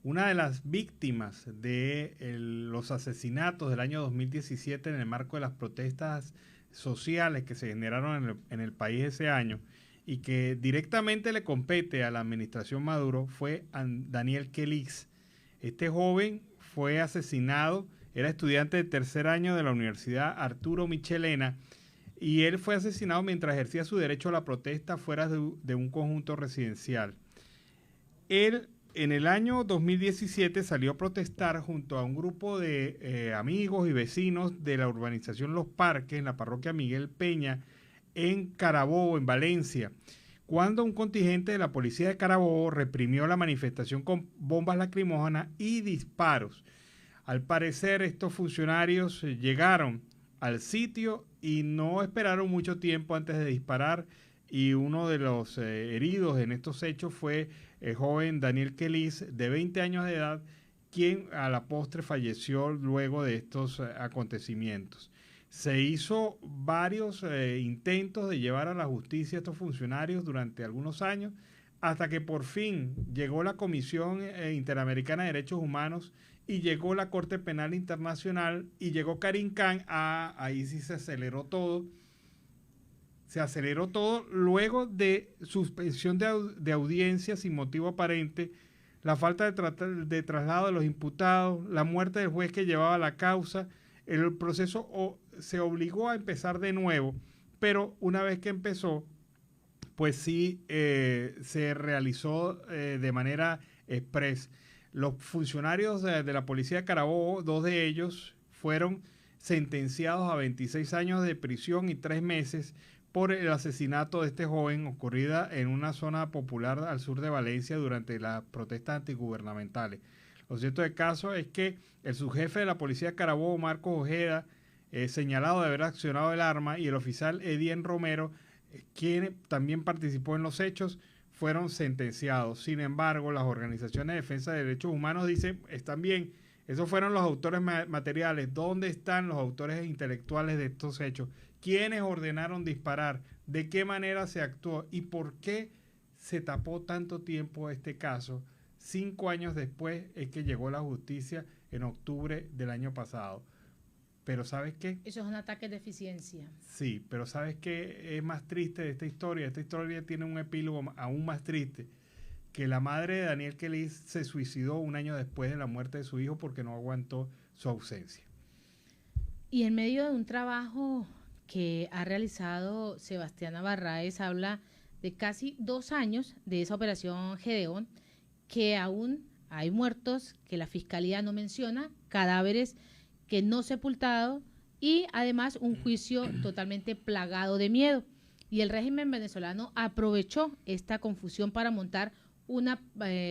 Una de las víctimas de los asesinatos del año 2017 en el marco de las protestas sociales que se generaron en el país ese año, y que directamente le compete a la administración Maduro, fue Daniel Quélix. Este joven fue asesinado, era estudiante de 3er año de la Universidad Arturo Michelena, y él fue asesinado mientras ejercía su derecho a la protesta fuera de un conjunto residencial. Él en el año 2017 salió a protestar junto a un grupo de amigos y vecinos de la urbanización Los Parques, en la parroquia Miguel Peña, en Carabobo, en Valencia, cuando un contingente de la policía de Carabobo reprimió la manifestación con bombas lacrimógenas y disparos. Al parecer, estos funcionarios llegaron al sitio y no esperaron mucho tiempo antes de disparar, y uno de los heridos en estos hechos fue el joven Daniel Quélix, de 20 años de edad, quien a la postre falleció luego de estos acontecimientos. Se hizo varios intentos de llevar a la justicia a estos funcionarios durante algunos años, hasta que por fin llegó la Comisión Interamericana de Derechos Humanos y llegó la Corte Penal Internacional y llegó Karim Khan. Ahí sí se aceleró todo. Se aceleró todo luego de suspensión de audiencias sin motivo aparente, la falta de traslado de los imputados, la muerte del juez que llevaba la causa. El proceso se obligó a empezar de nuevo, pero una vez que empezó, pues sí se realizó de manera express. Los funcionarios de la policía de Carabobo, 2 de ellos fueron sentenciados a 26 años de prisión y 3 meses por el asesinato de este joven ocurrida en una zona popular al sur de Valencia durante las protestas antigubernamentales. Lo cierto del caso es que el subjefe de la policía de Carabobo, Marcos Ojeda, señalado de haber accionado el arma, y el oficial Edien Romero, quien también participó en los hechos, fueron sentenciados. Sin embargo, las organizaciones de defensa de derechos humanos dicen, están bien, esos fueron los autores materiales. ¿Dónde están los autores intelectuales de estos hechos? ¿Quiénes ordenaron disparar? ¿De qué manera se actuó? ¿Y por qué se tapó tanto tiempo este caso? 5 años después es que llegó la justicia en octubre del año pasado. Pero ¿sabes qué? Eso es un ataque de eficiencia. Sí, pero ¿sabes qué es más triste de esta historia? Esta historia tiene un epílogo aún más triste, que la madre de Daniel Queliz se suicidó 1 año después de la muerte de su hijo porque no aguantó su ausencia. Y en medio de un trabajo que ha realizado Sebastiana Barraez, habla de casi 2 años de esa operación Gedeón, que aún hay muertos que la Fiscalía no menciona, cadáveres que no sepultados y además un juicio totalmente plagado de miedo. Y el régimen venezolano aprovechó esta confusión para montar una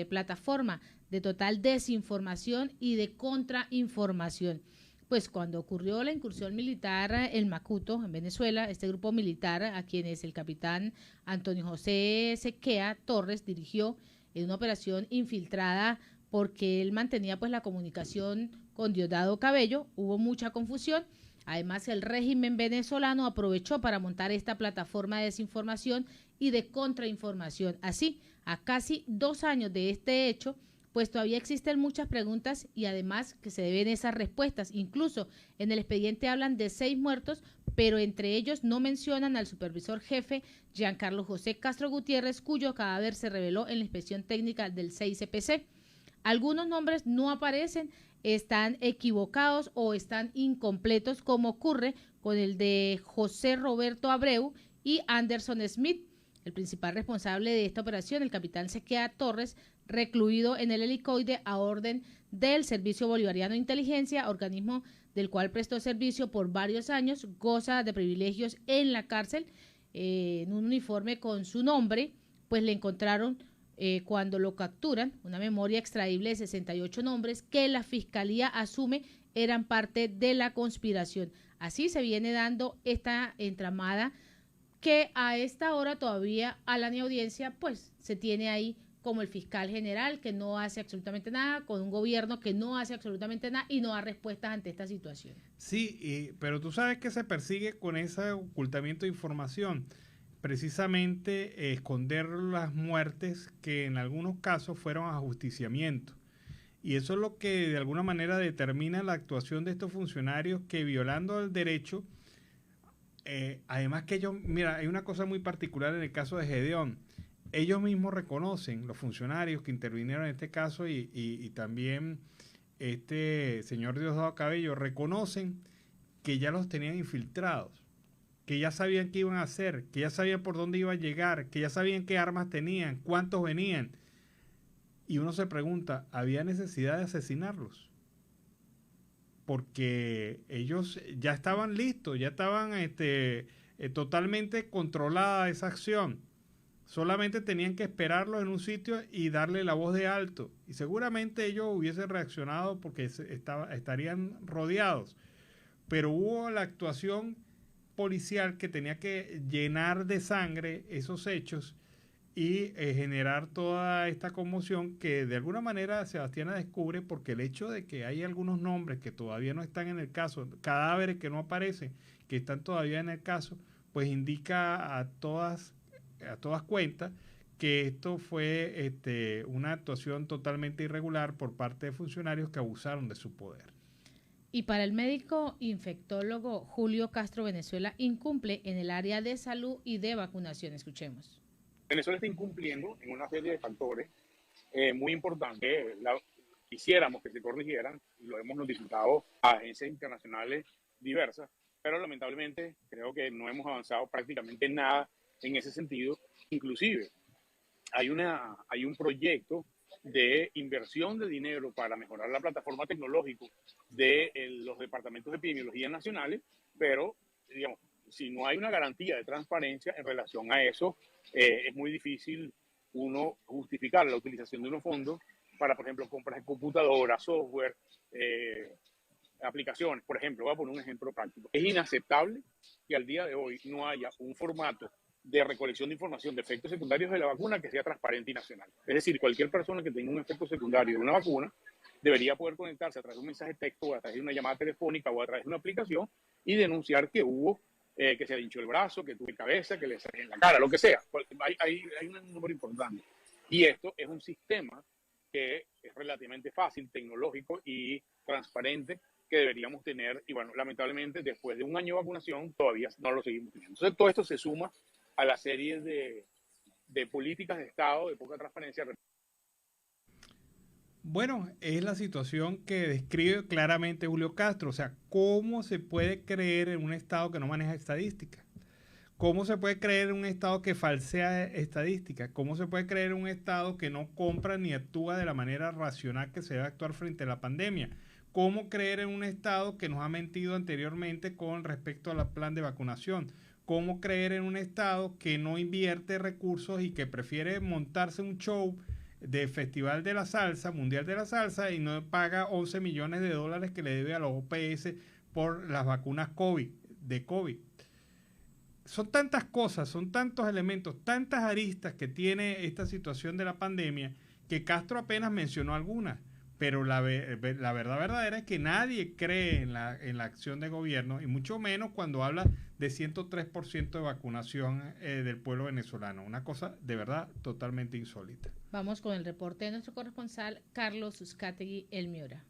plataforma de total desinformación y de contrainformación. Pues cuando ocurrió la incursión militar en Macuto, en Venezuela, este grupo militar a quienes el capitán Antonio José Sequea Torres dirigió en una operación infiltrada porque él mantenía pues la comunicación con Diosdado Cabello, hubo mucha confusión. Además, el régimen venezolano aprovechó para montar esta plataforma de desinformación y de contrainformación. Así, a casi 2 años de este hecho, pues todavía existen muchas preguntas y además que se deben esas respuestas. Incluso en el expediente hablan de 6 muertos, pero entre ellos no mencionan al supervisor jefe Giancarlo José Castro Gutiérrez, cuyo cadáver se reveló en la inspección técnica del CICPC. Algunos nombres no aparecen, están equivocados o están incompletos, como ocurre con el de José Roberto Abreu y Anderson Smith. El principal responsable de esta operación, el capitán Sequea Torres, recluido en el helicoide a orden del Servicio Bolivariano de Inteligencia, organismo del cual prestó servicio por varios años, goza de privilegios en la cárcel, en un uniforme con su nombre, pues le encontraron cuando lo capturan una memoria extraíble de 68 nombres que la Fiscalía asume eran parte de la conspiración. Así se viene dando esta entramada que a esta hora todavía a la audiencia pues se tiene ahí como el fiscal general que no hace absolutamente nada, con un gobierno que no hace absolutamente nada y no da respuestas ante esta situación. Sí, pero tú sabes que se persigue con ese ocultamiento de información, precisamente esconder las muertes que en algunos casos fueron ajusticiamiento. Y eso es lo que de alguna manera determina la actuación de estos funcionarios que, violando el derecho, además que ellos, mira, hay una cosa muy particular en el caso de Gedeón. Ellos mismos reconocen, los funcionarios que intervinieron en este caso y también este señor Diosdado Cabello, reconocen que ya los tenían infiltrados, que ya sabían qué iban a hacer, que ya sabían por dónde iban a llegar, que ya sabían qué armas tenían, cuántos venían. Y uno se pregunta, ¿había necesidad de asesinarlos? Porque ellos ya estaban listos, ya estaban totalmente controlada esa acción. Solamente tenían que esperarlos en un sitio y darle la voz de alto. Y seguramente ellos hubiesen reaccionado porque estarían rodeados. Pero hubo la actuación policial que tenía que llenar de sangre esos hechos y generar toda esta conmoción que de alguna manera Sebastiana descubre, porque el hecho de que hay algunos nombres que todavía no están en el caso, cadáveres que no aparecen, que están todavía en el caso, pues indica a todas cuentas que esto fue una actuación totalmente irregular por parte de funcionarios que abusaron de su poder. Y para el médico infectólogo Julio Castro, Venezuela incumple en el área de salud y de vacunación. Escuchemos. Venezuela está incumpliendo en una serie de factores muy importantes. Quisiéramos que se corrigieran, y lo hemos notificado a agencias internacionales diversas, pero lamentablemente creo que no hemos avanzado prácticamente nada en ese sentido. Inclusive hay un proyecto de inversión de dinero para mejorar la plataforma tecnológica de los departamentos de epidemiología nacionales, pero digamos, si no hay una garantía de transparencia en relación a eso, es muy difícil uno justificar la utilización de unos fondos para, por ejemplo, compras de computadoras, software, aplicaciones. Por ejemplo, voy a poner un ejemplo práctico. Es inaceptable que al día de hoy no haya un formato de recolección de información de efectos secundarios de la vacuna que sea transparente y nacional. Es decir, cualquier persona que tenga un efecto secundario de una vacuna debería poder conectarse a través de un mensaje de texto o a través de una llamada telefónica o a través de una aplicación y denunciar que hubo, que se ha hinchado el brazo, que tuve cabeza, que le salió en la cara, lo que sea. Hay un número importante. Y esto es un sistema que es relativamente fácil, tecnológico y transparente que deberíamos tener. Y bueno, lamentablemente, después de un año de vacunación, todavía no lo seguimos teniendo. Entonces, todo esto se suma a la serie de políticas de Estado de poca transparencia. Bueno, es la situación que describe claramente Julio Castro. O sea, ¿cómo se puede creer en un Estado que no maneja estadística? ¿Cómo se puede creer en un Estado que falsea estadísticas? ¿Cómo se puede creer en un Estado que no compra ni actúa de la manera racional que se debe actuar frente a la pandemia? ¿Cómo creer en un Estado que nos ha mentido anteriormente con respecto al plan de vacunación? ¿Cómo creer en un Estado que no invierte recursos y que prefiere montarse un show de Festival de la Salsa, Mundial de la Salsa, y no paga 11 millones de dólares que le debe a los OPS por las vacunas de COVID? Son tantas cosas, son tantos elementos, tantas aristas que tiene esta situación de la pandemia que Castro apenas mencionó algunas, pero la verdad verdadera es que nadie cree en la acción de gobierno y mucho menos cuando habla de 103% de vacunación del pueblo venezolano, una cosa de verdad totalmente insólita. Vamos con el reporte de nuestro corresponsal Carlos Uzcategui, El Miura.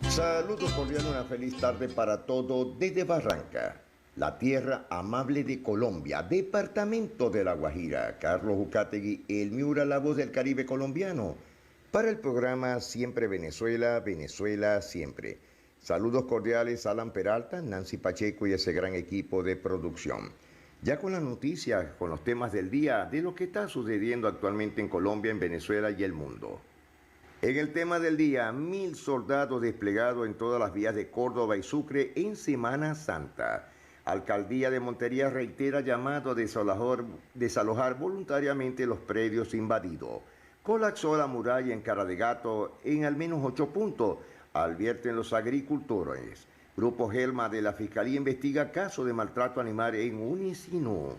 Saludos cordiales, una feliz tarde para todos desde Barranca, la tierra amable de Colombia, departamento de La Guajira. Carlos Uzcategui, El Miura, la voz del Caribe colombiano, para el programa Siempre Venezuela, Venezuela Siempre. Saludos cordiales a Alan Peralta, Nancy Pacheco y ese gran equipo de producción. Ya con las noticias, con los temas del día, de lo que está sucediendo actualmente en Colombia, en Venezuela y el mundo. En el tema del día, 1000 soldados desplegados en todas las vías de Córdoba y Sucre en Semana Santa. Alcaldía de Montería reitera llamado a desalojar voluntariamente los predios invadidos. Colapsó la muralla en Cara de Gato en al menos 8 puntos, advierten los agricultores. Grupo Gelma de la Fiscalía investiga caso de maltrato animal en Unicino.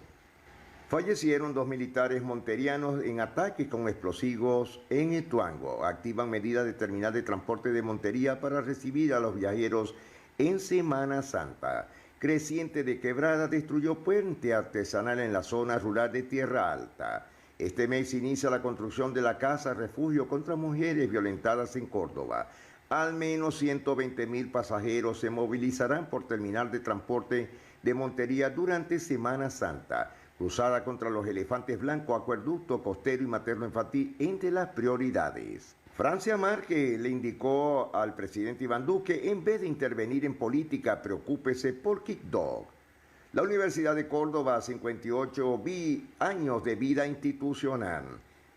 Fallecieron 2 militares monterianos en ataques con explosivos en Ituango. Activan medidas de terminal de transporte de Montería para recibir a los viajeros en Semana Santa. Creciente de Quebrada destruyó puente artesanal en la zona rural de Tierra Alta. Este mes inicia la construcción de la casa refugio contra mujeres violentadas en Córdoba. Al menos 120.000 pasajeros se movilizarán por terminal de transporte de Montería durante Semana Santa. Cruzada contra los elefantes blancos, acueducto costero y materno infantil entre las prioridades. Francia Márquez le indicó al presidente Iván Duque, en vez de intervenir en política, preocúpese por Kickdog. La Universidad de Córdoba, 58 años de vida institucional.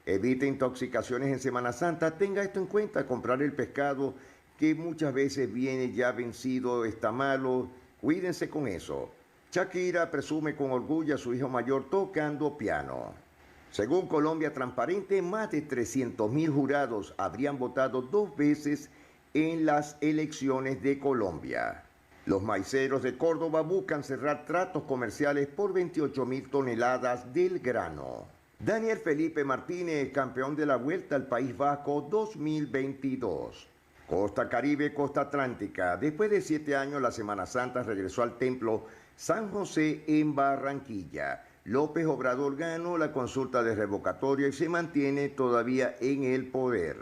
Evite intoxicaciones en Semana Santa. Tenga esto en cuenta, comprar el pescado que muchas veces viene ya vencido, está malo. Cuídense con eso. Shakira presume con orgullo a su hijo mayor tocando piano. Según Colombia Transparente, más de 300.000 jurados habrían votado 2 veces en las elecciones de Colombia. Los maiceros de Córdoba buscan cerrar tratos comerciales por 28.000 toneladas del grano. Daniel Felipe Martínez, campeón de la Vuelta al País Vasco 2022. Costa Caribe, Costa Atlántica. Después de 7 años, la Semana Santa regresó al Templo San José en Barranquilla. López Obrador ganó la consulta de revocatoria y se mantiene todavía en el poder.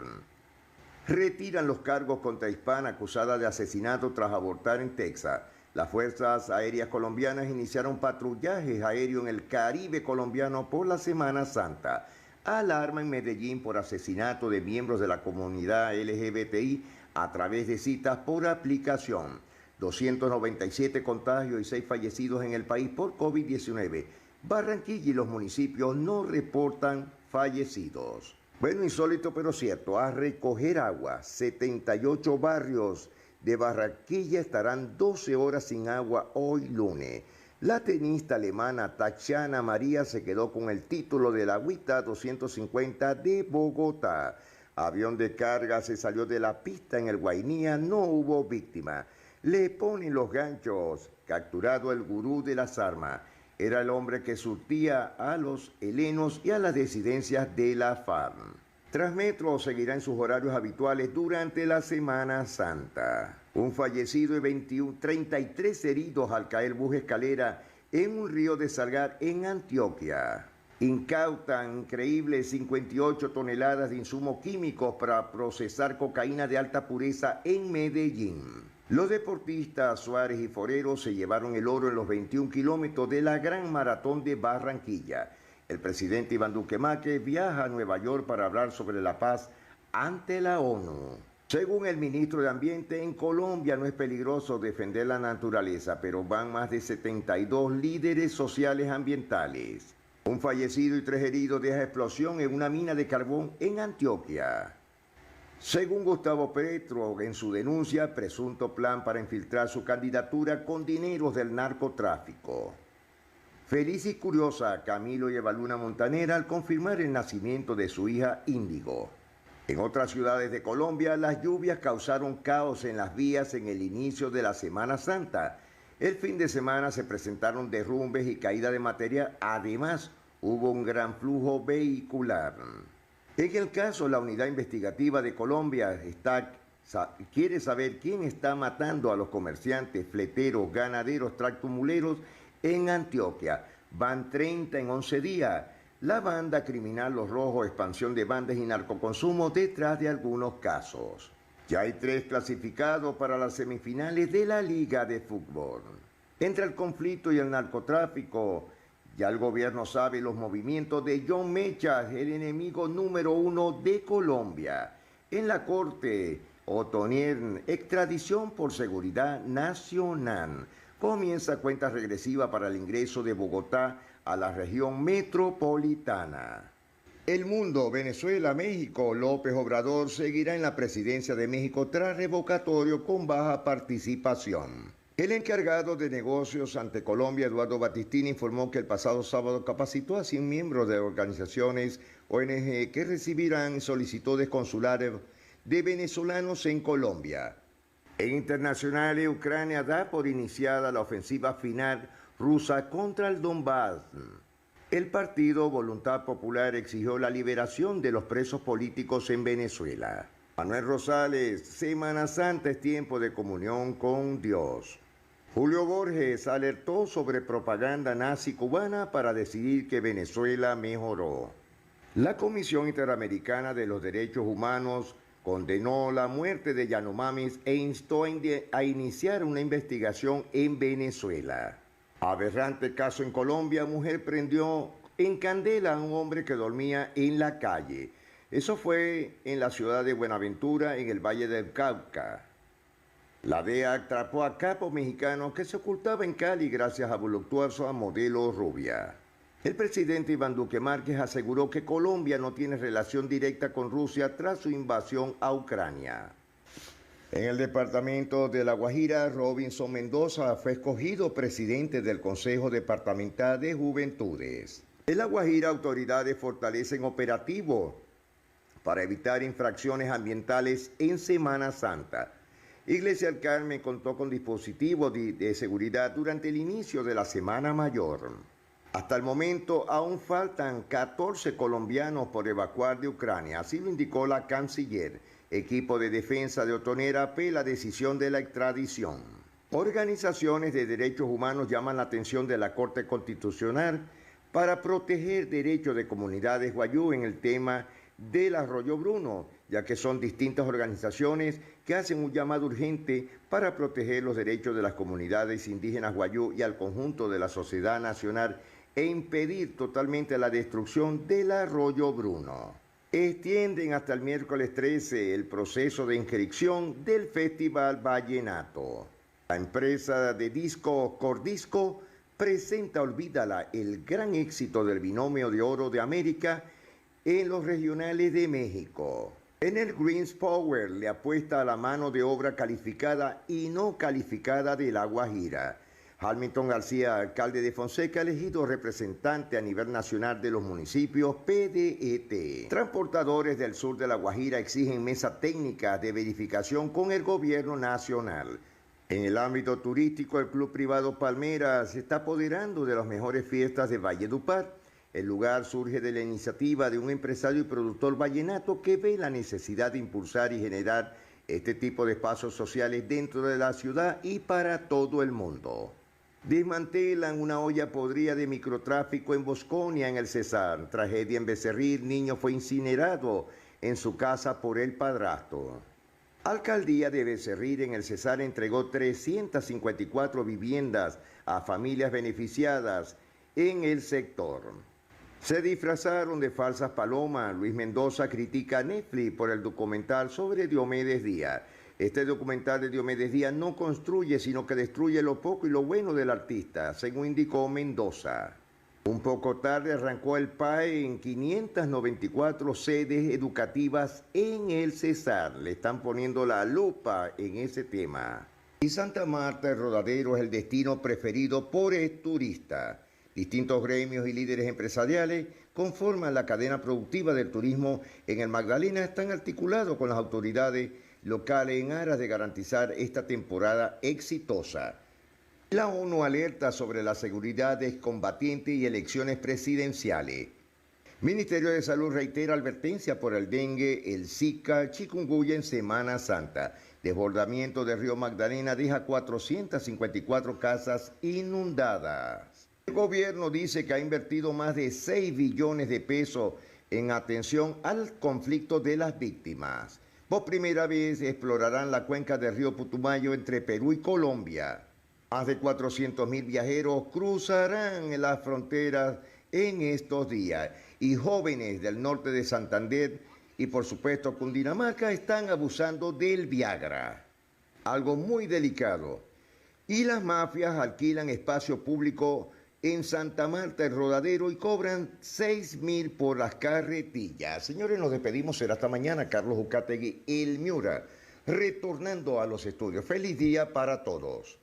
Retiran los cargos contra Hispana acusada de asesinato tras abortar en Texas. Las Fuerzas Aéreas Colombianas iniciaron patrullajes aéreos en el Caribe colombiano por la Semana Santa. Alarma en Medellín por asesinato de miembros de la comunidad LGBTI a través de citas por aplicación. 297 contagios y 6 fallecidos en el país por COVID-19. Barranquilla y los municipios no reportan fallecidos. Bueno, insólito pero cierto, a recoger agua. 78 barrios de Barranquilla estarán 12 horas sin agua hoy lunes. La tenista alemana Tatjana María se quedó con el título de la WTA 250 de Bogotá. Avión de carga se salió de la pista en el Guainía, no hubo víctima. Le ponen los ganchos. Capturado el gurú de las armas. Era el hombre que surtía a los helenos y a las disidencias de la FARC. Transmetro seguirá en sus horarios habituales durante la Semana Santa. Un fallecido y 33 heridos al caer bus escalera en un río de Salgar en Antioquia. Incautan increíbles 58 toneladas de insumos químicos para procesar cocaína de alta pureza en Medellín. Los deportistas Suárez y Forero se llevaron el oro en los 21 kilómetros de la Gran Maratón de Barranquilla. El presidente Iván Duque Márquez viaja a Nueva York para hablar sobre la paz ante la ONU. Según el ministro de Ambiente, en Colombia no es peligroso defender la naturaleza, pero van más de 72 líderes sociales ambientales. Un fallecido y 3 heridos deja explosión en una mina de carbón en Antioquia. Según Gustavo Petro, en su denuncia, presunto plan para infiltrar su candidatura con dineros del narcotráfico. Feliz y curiosa, Camilo y Evaluna Montanera al confirmar el nacimiento de su hija Índigo. En otras ciudades de Colombia, las lluvias causaron caos en las vías en el inicio de la Semana Santa. El fin de semana se presentaron derrumbes y caída de material. Además, hubo un gran flujo vehicular. En el caso, la unidad investigativa de Colombia quiere saber quién está matando a los comerciantes, fleteros, ganaderos, tractomuleros en Antioquia. Van 30 en 11 días. La banda criminal Los Rojos, expansión de bandas y narcoconsumo detrás de algunos casos. Ya hay 3 clasificados para las semifinales de la Liga de Fútbol. Entre el conflicto y el narcotráfico, ya el gobierno sabe los movimientos de John Mechas, el enemigo número 1 de Colombia. En la corte, Otonier, extradición por seguridad nacional. Comienza cuenta regresiva para el ingreso de Bogotá a la región metropolitana. El mundo, Venezuela, México. López Obrador seguirá en la presidencia de México tras revocatorio con baja participación. El encargado de negocios ante Colombia, Eduardo Batistini, informó que el pasado sábado capacitó a 100 miembros de organizaciones ONG que recibirán solicitudes consulares de venezolanos en Colombia. En internacionales, Ucrania da por iniciada la ofensiva final rusa contra el Donbass. El partido Voluntad Popular exigió la liberación de los presos políticos en Venezuela. Manuel Rosales, Semana Santa es tiempo de comunión con Dios. Julio Borges alertó sobre propaganda nazi cubana para decidir que Venezuela mejoró. La Comisión Interamericana de los Derechos Humanos condenó la muerte de Yanomamis e instó a iniciar una investigación en Venezuela. Aberrante caso en Colombia, mujer prendió en candela a un hombre que dormía en la calle. Eso fue en la ciudad de Buenaventura, en el Valle del Cauca. La DEA atrapó a capo mexicano que se ocultaba en Cali gracias a voluptuosa modelo rubia. El presidente Iván Duque Márquez aseguró que Colombia no tiene relación directa con Rusia tras su invasión a Ucrania. En el departamento de La Guajira, Robinson Mendoza fue escogido presidente del Consejo Departamental de Juventudes. En La Guajira, autoridades fortalecen operativos para evitar infracciones ambientales en Semana Santa. Iglesia del Carmen contó con dispositivos de seguridad durante el inicio de la Semana Mayor. Hasta el momento aún faltan 14 colombianos por evacuar de Ucrania, así lo indicó la canciller. Equipo de defensa de Otonera apela decisión de la extradición. Organizaciones de derechos humanos llaman la atención de la Corte Constitucional para proteger derechos de comunidades guayú en el tema del Arroyo Bruno, ya que son distintas organizaciones que hacen un llamado urgente para proteger los derechos de las comunidades indígenas guayú y al conjunto de la sociedad nacional e impedir totalmente la destrucción del Arroyo Bruno. Extienden hasta el miércoles 13 el proceso de inscripción del Festival Vallenato. La empresa de disco Cordisco presenta Olvídala, el gran éxito del binomio de oro de América en los regionales de México. En el Greens Power le apuesta a la mano de obra calificada y no calificada de La Guajira. Hamilton García, alcalde de Fonseca, elegido representante a nivel nacional de los municipios PDET. Transportadores del sur de La Guajira exigen mesa técnica de verificación con el gobierno nacional. En el ámbito turístico, el Club Privado Palmera se está apoderando de las mejores fiestas de Valledupar. El lugar surge de la iniciativa de un empresario y productor vallenato que ve la necesidad de impulsar y generar este tipo de espacios sociales dentro de la ciudad y para todo el mundo. Desmantelan una olla podrida de microtráfico en Bosconia, en el Cesar. Tragedia en Becerril, niño fue incinerado en su casa por el padrastro. Alcaldía de Becerril, en el Cesar, entregó 354 viviendas a familias beneficiadas en el sector. Se disfrazaron de falsas palomas. Luis Mendoza critica a Netflix por el documental sobre Diomedes Díaz. Este documental de Diomedes Díaz no construye, sino que destruye lo poco y lo bueno del artista, según indicó Mendoza. Un poco tarde arrancó el PAE en 594 sedes educativas en el Cesar. Le están poniendo la lupa en ese tema. Y Santa Marta, el Rodadero, es el destino preferido por el turista. Distintos gremios y líderes empresariales conforman la cadena productiva del turismo en el Magdalena. Están articulados con las autoridades locales en aras de garantizar esta temporada exitosa. La ONU alerta sobre la seguridad de excombatientes y elecciones presidenciales. Ministerio de Salud reitera advertencia por el dengue, el Zika, chikungunya en Semana Santa. Desbordamiento del río Magdalena deja 454 casas inundadas. El gobierno dice que ha invertido más de 6 billones de pesos en atención al conflicto de las víctimas. Por primera vez explorarán la cuenca del río Putumayo entre Perú y Colombia. Más de 400.000 viajeros cruzarán las fronteras en estos días. Y jóvenes del norte de Santander y por supuesto Cundinamarca están abusando del Viagra. Algo muy delicado. Y las mafias alquilan espacio público en Santa Marta, el Rodadero, y cobran 6.000 por las carretillas. Señores, nos despedimos. Será hasta mañana. Carlos Ucategui, el Miura, retornando a los estudios. Feliz día para todos.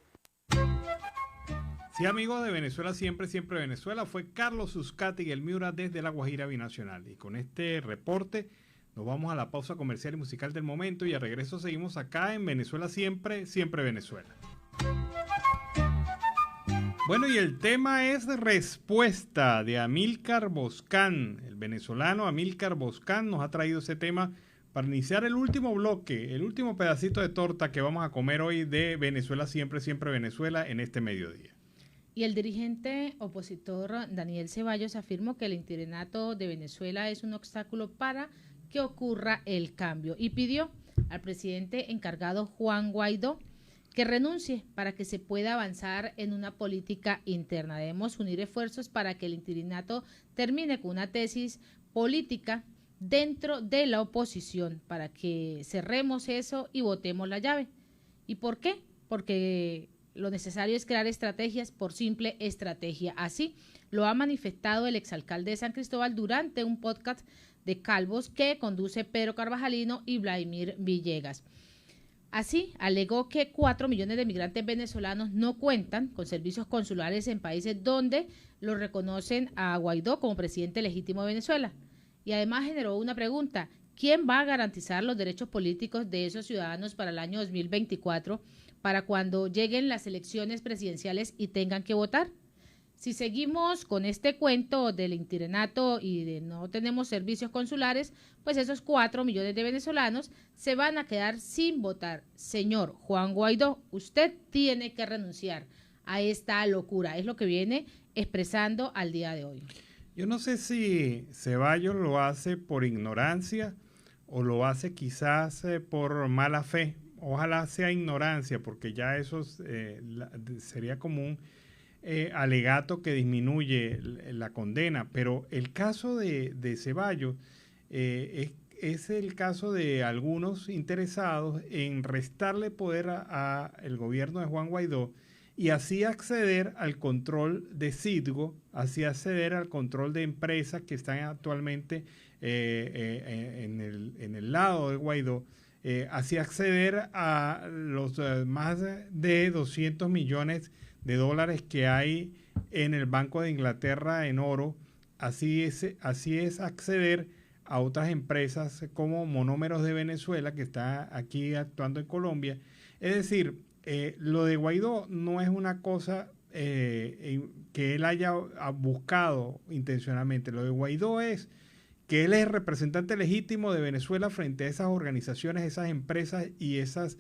Sí, amigos de Venezuela, siempre Venezuela. Fue Carlos Uzcategui, el Miura, desde La Guajira Binacional. Y con este reporte nos vamos a la pausa comercial y musical del momento. Y a regreso seguimos acá en Venezuela, siempre Venezuela. Bueno, y el tema es respuesta de Amílcar Boscán. El venezolano Amílcar Boscán nos ha traído ese tema para iniciar el último bloque, el último pedacito de torta que vamos a comer hoy de Venezuela, siempre Venezuela, en este mediodía. Y el dirigente opositor Daniel Ceballos afirmó que el interinato de Venezuela es un obstáculo para que ocurra el cambio y pidió al presidente encargado Juan Guaidó que renuncie para que se pueda avanzar en una política interna. Debemos unir esfuerzos para que el interinato termine con una tesis política dentro de la oposición, para que cerremos eso y votemos la llave. ¿Y por qué? Porque lo necesario es crear estrategias por simple estrategia. Así lo ha manifestado el exalcalde de San Cristóbal durante un podcast de Calvos que conduce Pedro Carvajalino y Vladimir Villegas. Así, alegó que 4 millones de migrantes venezolanos no cuentan con servicios consulares en países donde lo reconocen a Guaidó como presidente legítimo de Venezuela. Y además generó una pregunta: ¿quién va a garantizar los derechos políticos de esos ciudadanos para el año 2024, para cuando lleguen las elecciones presidenciales y tengan que votar? Si seguimos con este cuento del interinato y de no tenemos servicios consulares, pues esos 4 millones de venezolanos se van a quedar sin votar. Señor Juan Guaidó, usted tiene que renunciar a esta locura. Es lo que viene expresando al día de hoy. Yo no sé si Ceballos lo hace por ignorancia o lo hace quizás por mala fe. Ojalá sea ignorancia, porque ya eso sería como un alegato que disminuye la condena. Pero el caso de Ceballos es el caso de algunos interesados en restarle poder al gobierno de Juan Guaidó y así acceder al control de Citgo, así acceder al control de empresas que están actualmente en el lado de Guaidó, así acceder a los más de 200 millones de dólares que hay en el Banco de Inglaterra en oro. Así es acceder a otras empresas como Monómeros de Venezuela, que está aquí actuando en Colombia. Es decir, lo de Guaidó no es una cosa que él haya buscado intencionalmente. Lo de Guaidó es que él es el representante legítimo de Venezuela frente a esas organizaciones, esas empresas y esas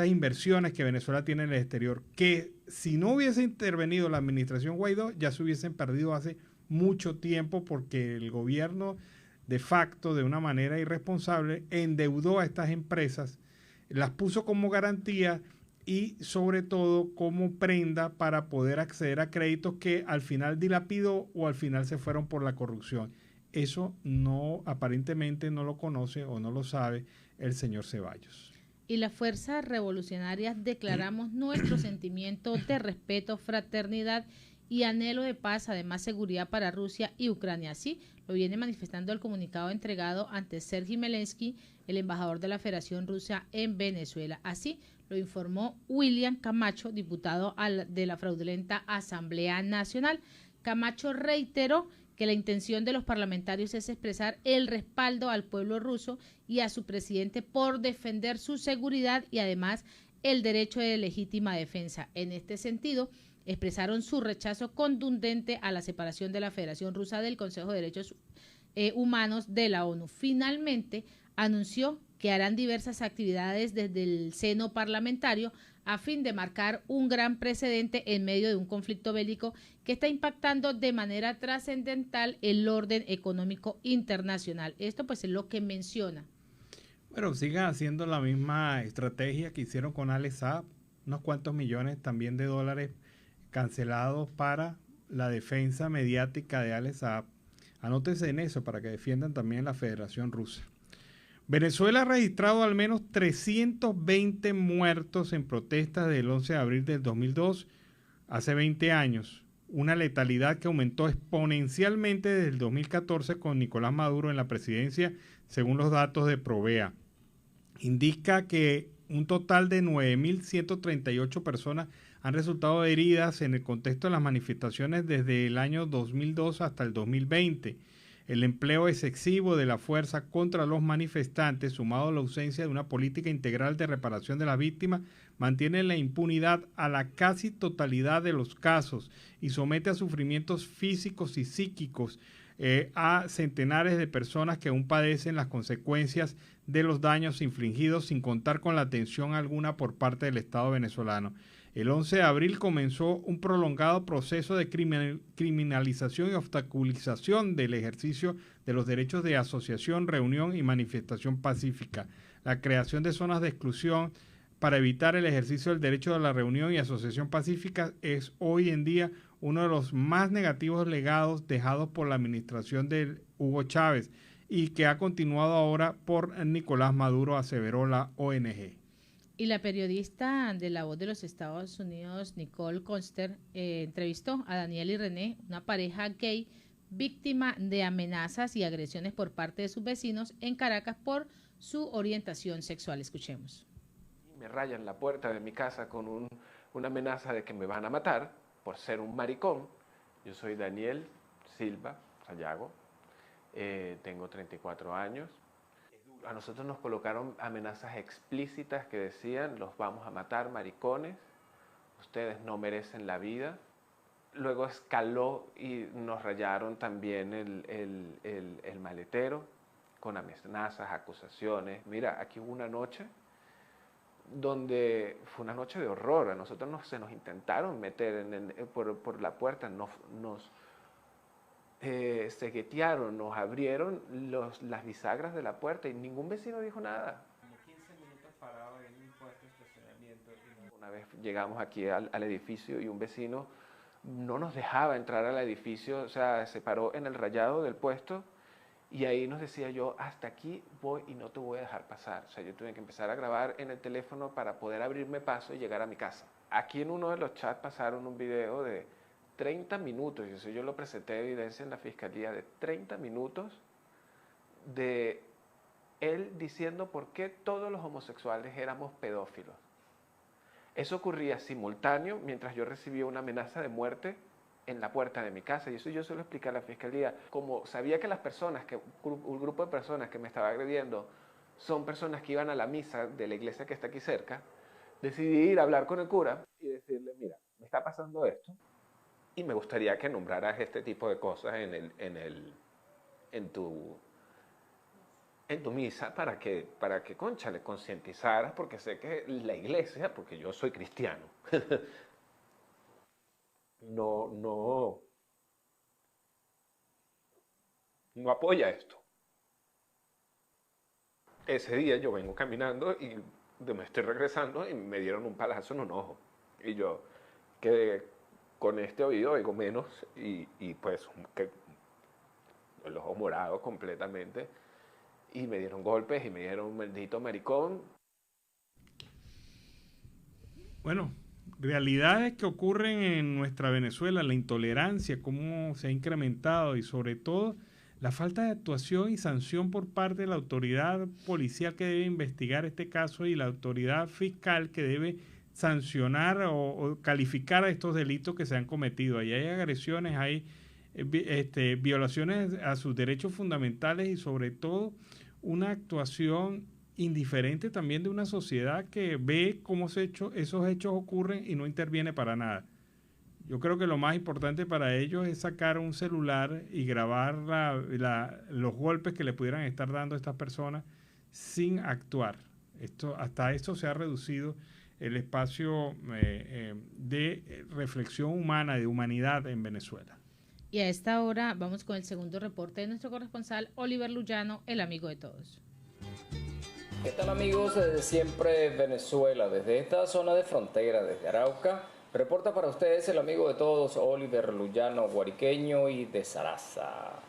inversiones que Venezuela tiene en el exterior, que si no hubiese intervenido la administración Guaidó, ya se hubiesen perdido hace mucho tiempo, porque el gobierno de facto, de una manera irresponsable, endeudó a estas empresas, las puso como garantía y sobre todo como prenda para poder acceder a créditos que al final dilapidó o al final se fueron por la corrupción. Eso aparentemente no lo conoce o no lo sabe el señor Ceballos. Y las fuerzas revolucionarias declaramos nuestro sentimiento de respeto, fraternidad y anhelo de paz, además seguridad para Rusia y Ucrania. Así lo viene manifestando el comunicado entregado ante Sergei Zelensky, el embajador de la Federación Rusa en Venezuela. Así lo informó William Camacho, diputado de la fraudulenta Asamblea Nacional. Camacho reiteró que la intención de los parlamentarios es expresar el respaldo al pueblo ruso y a su presidente por defender su seguridad y además el derecho de legítima defensa. En este sentido, expresaron su rechazo contundente a la separación de la Federación Rusa del Consejo de Derechos Humanos de la ONU. Finalmente, anunció que harán diversas actividades desde el seno parlamentario a fin de marcar un gran precedente en medio de un conflicto bélico que está impactando de manera trascendental el orden económico internacional. Esto pues es lo que menciona. Bueno, sigan haciendo la misma estrategia que hicieron con Alex Saab, unos cuantos millones también de dólares cancelados para la defensa mediática de Alex Saab. Anótense en eso para que defiendan también la Federación Rusa. Venezuela ha registrado al menos 320 muertos en protestas del 11 de abril del 2002, hace 20 años. Una letalidad que aumentó exponencialmente desde el 2014 con Nicolás Maduro en la presidencia, según los datos de Provea. Indica que un total de 9.138 personas han resultado heridas en el contexto de las manifestaciones desde el año 2002 hasta el 2020. El empleo excesivo de la fuerza contra los manifestantes, sumado a la ausencia de una política integral de reparación de las víctimas, mantiene la impunidad a la casi totalidad de los casos y somete a sufrimientos físicos y psíquicos a centenares de personas que aún padecen las consecuencias de los daños infligidos, sin contar con la atención alguna por parte del Estado venezolano. El 11 de abril comenzó un prolongado proceso de criminalización y obstaculización del ejercicio de los derechos de asociación, reunión y manifestación pacífica. La creación de zonas de exclusión para evitar el ejercicio del derecho a la reunión y asociación pacífica es hoy en día uno de los más negativos legados dejados por la administración de Hugo Chávez y que ha continuado ahora por Nicolás Maduro, aseveró la ONG. Y la periodista de La Voz de los Estados Unidos, Nicole Conster, entrevistó a Daniel y René, una pareja gay víctima de amenazas y agresiones por parte de sus vecinos en Caracas por su orientación sexual. Escuchemos. Me rayan la puerta de mi casa con una amenaza de que me van a matar por ser un maricón. Yo soy Daniel Silva Sayago, tengo 34 años. A nosotros nos colocaron amenazas explícitas que decían: los vamos a matar, maricones, ustedes no merecen la vida. Luego escaló y nos rayaron también el maletero con amenazas, acusaciones. Mira, aquí hubo una noche donde fue una noche de horror. A nosotros se nos intentaron meter por la puerta, nos seguetearon, nos abrieron las bisagras de la puerta y ningún vecino dijo nada. 15 minutos parado en un puesto de estacionamiento. Una vez llegamos aquí al edificio y un vecino no nos dejaba entrar al edificio, o sea, se paró en el rayado del puesto y ahí nos decía: yo hasta aquí voy y no te voy a dejar pasar. O sea, yo tuve que empezar a grabar en el teléfono para poder abrirme paso y llegar a mi casa. Aquí en uno de los chats pasaron un video de 30 minutos, y eso yo lo presenté de evidencia en la fiscalía, de 30 minutos de él diciendo por qué todos los homosexuales éramos pedófilos. Eso ocurría simultáneo mientras yo recibía una amenaza de muerte en la puerta de mi casa, y eso yo se lo expliqué a la fiscalía. Como sabía que las personas, que un grupo de personas que me estaba agrediendo son personas que iban a la misa de la iglesia que está aquí cerca, decidí ir a hablar con el cura y decirle, mira, me está pasando esto y me gustaría que nombraras este tipo de cosas en tu misa para que concha, le concientizaras, porque sé que la iglesia, porque yo soy cristiano, no apoya esto. Ese día yo vengo caminando y me estoy regresando y me dieron un palazo en un ojo. Y yo quedé con este oído, oigo menos, y pues el ojo morado completamente. Y me dieron golpes y me dieron un maldito maricón. Bueno, realidades que ocurren en nuestra Venezuela, la intolerancia, cómo se ha incrementado y sobre todo la falta de actuación y sanción por parte de la autoridad policial que debe investigar este caso y la autoridad fiscal que debe sancionar o calificar a estos delitos que se han cometido. Ahí hay agresiones, hay violaciones a sus derechos fundamentales y sobre todo una actuación indiferente también de una sociedad que ve cómo esos hechos ocurren y no interviene para nada. Yo creo que lo más importante para ellos es sacar un celular y grabar los golpes que le pudieran estar dando a estas personas sin actuar. Hasta esto se ha reducido el espacio de reflexión humana, de humanidad en Venezuela. Y a esta hora vamos con el segundo reporte de nuestro corresponsal Oliver Luyano, el amigo de todos. ¿Qué tal, amigos de Siempre Venezuela? Desde esta zona de frontera, desde Arauca, reporta para ustedes el amigo de todos, Oliver Luyano, guariqueño y de Saraza.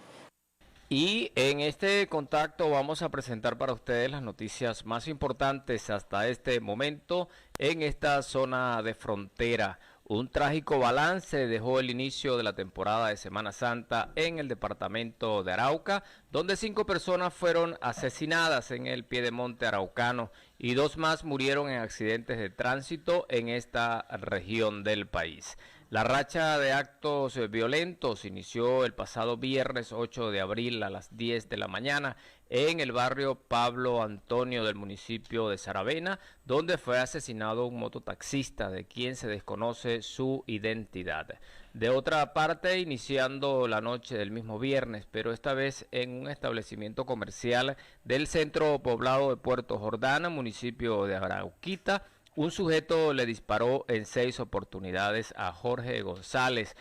Y en este contacto vamos a presentar para ustedes las noticias más importantes hasta este momento en esta zona de frontera. Un trágico balance dejó el inicio de la temporada de Semana Santa en el departamento de Arauca, donde 5 personas fueron asesinadas en el piedemonte araucano y 2 más murieron en accidentes de tránsito en esta región del país. La racha de actos violentos inició el pasado viernes 8 de abril a las 10 de la mañana en el barrio Pablo Antonio del municipio de Saravena, donde fue asesinado un mototaxista de quien se desconoce su identidad. De otra parte, iniciando la noche del mismo viernes, pero esta vez en un establecimiento comercial del centro poblado de Puerto Jordán, municipio de Arauquita, un sujeto le disparó en 6 oportunidades a Jorge González,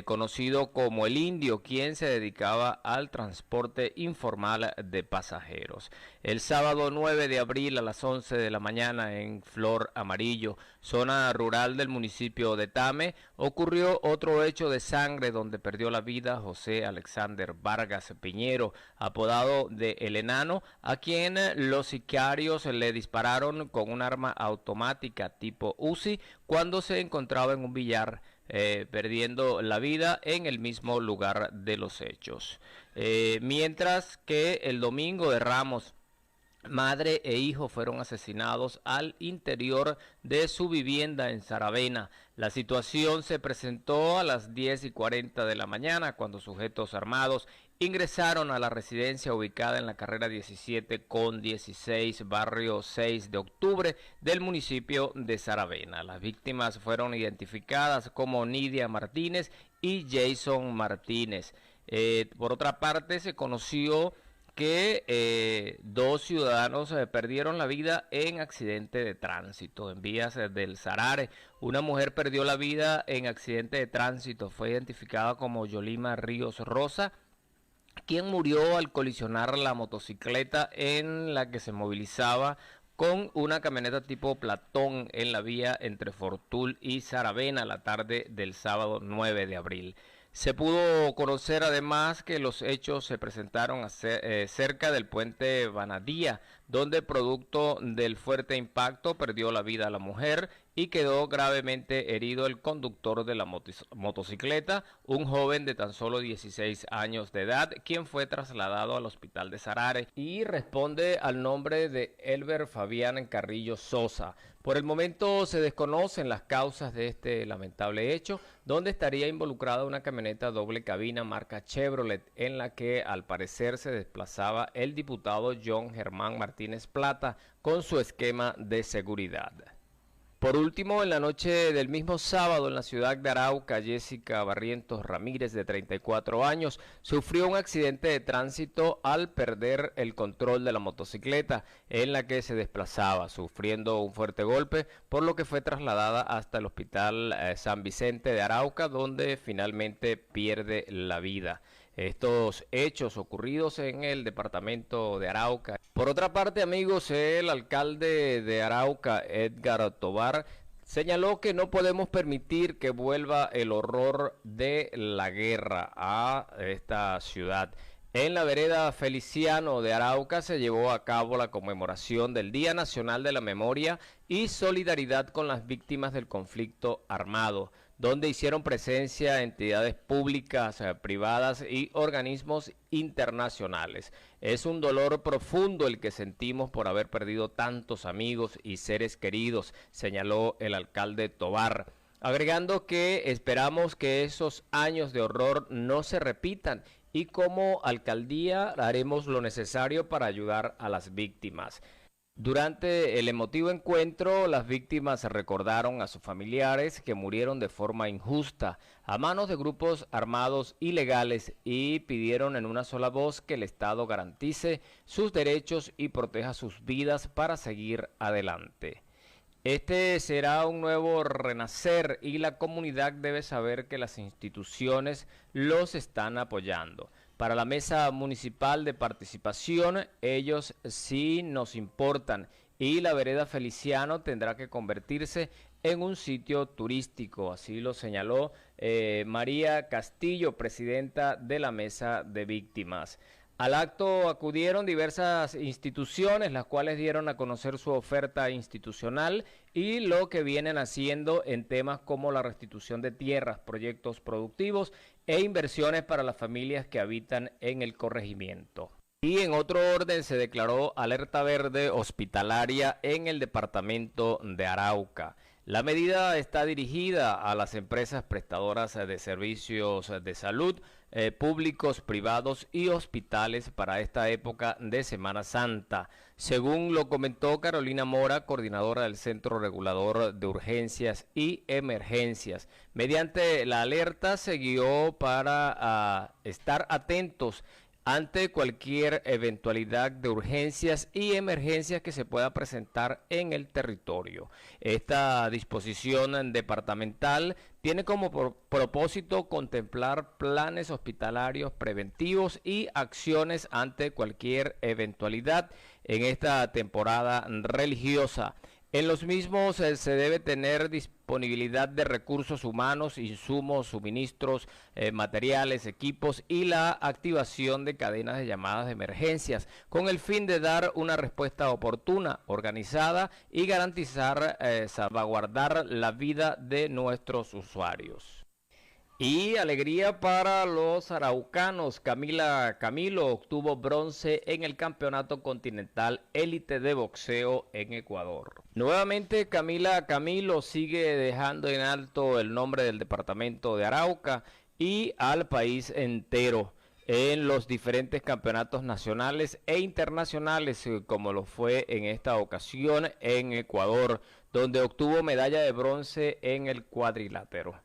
conocido como el Indio, quien se dedicaba al transporte informal de pasajeros. El sábado 9 de abril a las 11 de la mañana en Flor Amarillo, zona rural del municipio de Tame, ocurrió otro hecho de sangre donde perdió la vida José Alexander Vargas Piñero, apodado de El Enano, a quien los sicarios le dispararon con un arma automática tipo Uzi cuando se encontraba en un billar, perdiendo la vida en el mismo lugar de los hechos. Mientras que el domingo de Ramos, madre e hijo fueron asesinados al interior de su vivienda en Saravena. La situación se presentó a las 10:40 de la mañana cuando sujetos armados ingresaron a la residencia ubicada en la carrera 17 con 16, barrio 6 de octubre del municipio de Saravena. Las víctimas fueron identificadas como Nidia Martínez y Jason Martínez. Por otra parte, se conoció que 2 ciudadanos perdieron la vida en accidente de tránsito en vías del Sarare. Una mujer perdió la vida en accidente de tránsito, fue identificada como Yolima Ríos Rosa, quien murió al colisionar la motocicleta en la que se movilizaba con una camioneta tipo Platón en la vía entre Fortul y Saravena la tarde del sábado 9 de abril. Se pudo conocer además que los hechos se presentaron cerca del puente Vanadía, donde producto del fuerte impacto perdió la vida la mujer y quedó gravemente herido el conductor de la motocicleta, un joven de tan solo 16 años de edad, quien fue trasladado al hospital de Sarare y responde al nombre de Elber Fabián Carrillo Sosa. Por el momento se desconocen las causas de este lamentable hecho, donde estaría involucrada una camioneta doble cabina marca Chevrolet, en la que al parecer se desplazaba el diputado John Germán Martínez Plata con su esquema de seguridad. Por último, en la noche del mismo sábado en la ciudad de Arauca, Jessica Barrientos Ramírez, de 34 años, sufrió un accidente de tránsito al perder el control de la motocicleta en la que se desplazaba, sufriendo un fuerte golpe, por lo que fue trasladada hasta el Hospital San Vicente de Arauca, donde finalmente pierde la vida. Estos hechos ocurridos en el departamento de Arauca. Por otra parte, amigos, el alcalde de Arauca, Edgar Tobar, señaló que no podemos permitir que vuelva el horror de la guerra a esta ciudad. En la vereda Feliciano de Arauca se llevó a cabo la conmemoración del Día Nacional de la Memoria y Solidaridad con las víctimas del conflicto armado, donde hicieron presencia entidades públicas, privadas y organismos internacionales. Es un dolor profundo el que sentimos por haber perdido tantos amigos y seres queridos, señaló el alcalde Tobar, agregando que esperamos que esos años de horror no se repitan y como alcaldía haremos lo necesario para ayudar a las víctimas. Durante el emotivo encuentro, las víctimas recordaron a sus familiares que murieron de forma injusta a manos de grupos armados ilegales y pidieron en una sola voz que el Estado garantice sus derechos y proteja sus vidas para seguir adelante. Este será un nuevo renacer y la comunidad debe saber que las instituciones los están apoyando. Para la Mesa Municipal de Participación, ellos sí nos importan y la vereda Feliciano tendrá que convertirse en un sitio turístico, así lo señaló María Castillo, presidenta de la Mesa de Víctimas. Al acto acudieron diversas instituciones, las cuales dieron a conocer su oferta institucional y lo que vienen haciendo en temas como la restitución de tierras, proyectos productivos e inversiones para las familias que habitan en el corregimiento. Y en otro orden se declaró alerta verde hospitalaria en el departamento de Arauca. La medida está dirigida a las empresas prestadoras de servicios de salud, públicos, privados y hospitales para esta época de Semana Santa. Según lo comentó Carolina Mora, coordinadora del Centro Regulador de Urgencias y Emergencias. Mediante la alerta se guió para estar atentos ante cualquier eventualidad de urgencias y emergencias que se pueda presentar en el territorio. Esta disposición departamental tiene como propósito contemplar planes hospitalarios preventivos y acciones ante cualquier eventualidad en esta temporada religiosa. En los mismos se debe tener disponibilidad de recursos humanos, insumos, suministros, materiales, equipos y la activación de cadenas de llamadas de emergencias con el fin de dar una respuesta oportuna, organizada y garantizar, salvaguardar la vida de nuestros usuarios. Y alegría para los araucanos. Camila Camilo obtuvo bronce en el Campeonato Continental Élite de Boxeo en Ecuador. Nuevamente Camila Camilo sigue dejando en alto el nombre del departamento de Arauca y al país entero en los diferentes campeonatos nacionales e internacionales, como lo fue en esta ocasión en Ecuador, donde obtuvo medalla de bronce en el cuadrilátero.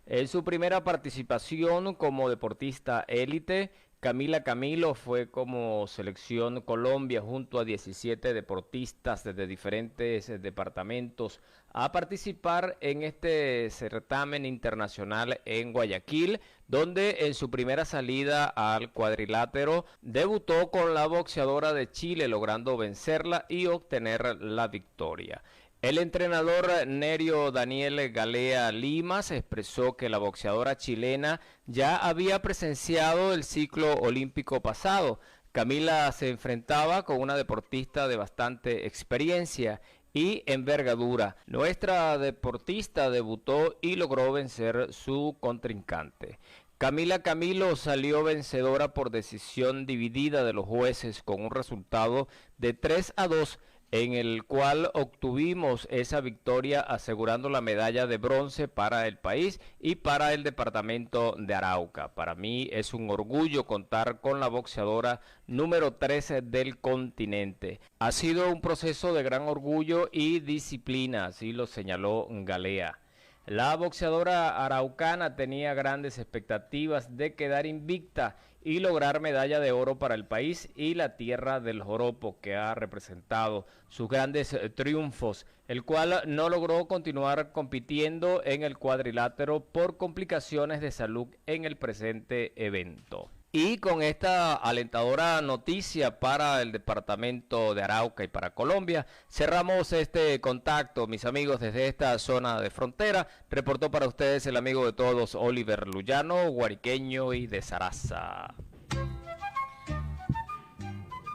En su primera participación como deportista élite, Camila Camilo fue como selección Colombia junto a 17 deportistas desde diferentes departamentos a participar en este certamen internacional en Guayaquil, donde en su primera salida al cuadrilátero debutó con la boxeadora de Chile, logrando vencerla y obtener la victoria. El entrenador Nerio Daniel Galea Limas expresó que la boxeadora chilena ya había presenciado el ciclo olímpico pasado, Camila se enfrentaba con una deportista de bastante experiencia y envergadura. Nuestra deportista debutó y logró vencer su contrincante. Camila Camilo salió vencedora por decisión dividida de los jueces con un resultado de 3-2, en el cual obtuvimos esa victoria asegurando la medalla de bronce para el país y para el departamento de Arauca. Para mí es un orgullo contar con la boxeadora número 13 del continente. Ha sido un proceso de gran orgullo y disciplina, así lo señaló Galea. La boxeadora araucana tenía grandes expectativas de quedar invicta y lograr medalla de oro para el país y la tierra del joropo, que ha representado sus grandes triunfos, el cual no logró continuar compitiendo en el cuadrilátero por complicaciones de salud en el presente evento. Y con esta alentadora noticia para el departamento de Arauca y para Colombia, cerramos este contacto, mis amigos, desde esta zona de frontera. Reportó para ustedes el amigo de todos, Oliver Luyano, guariqueño y de Zaraza.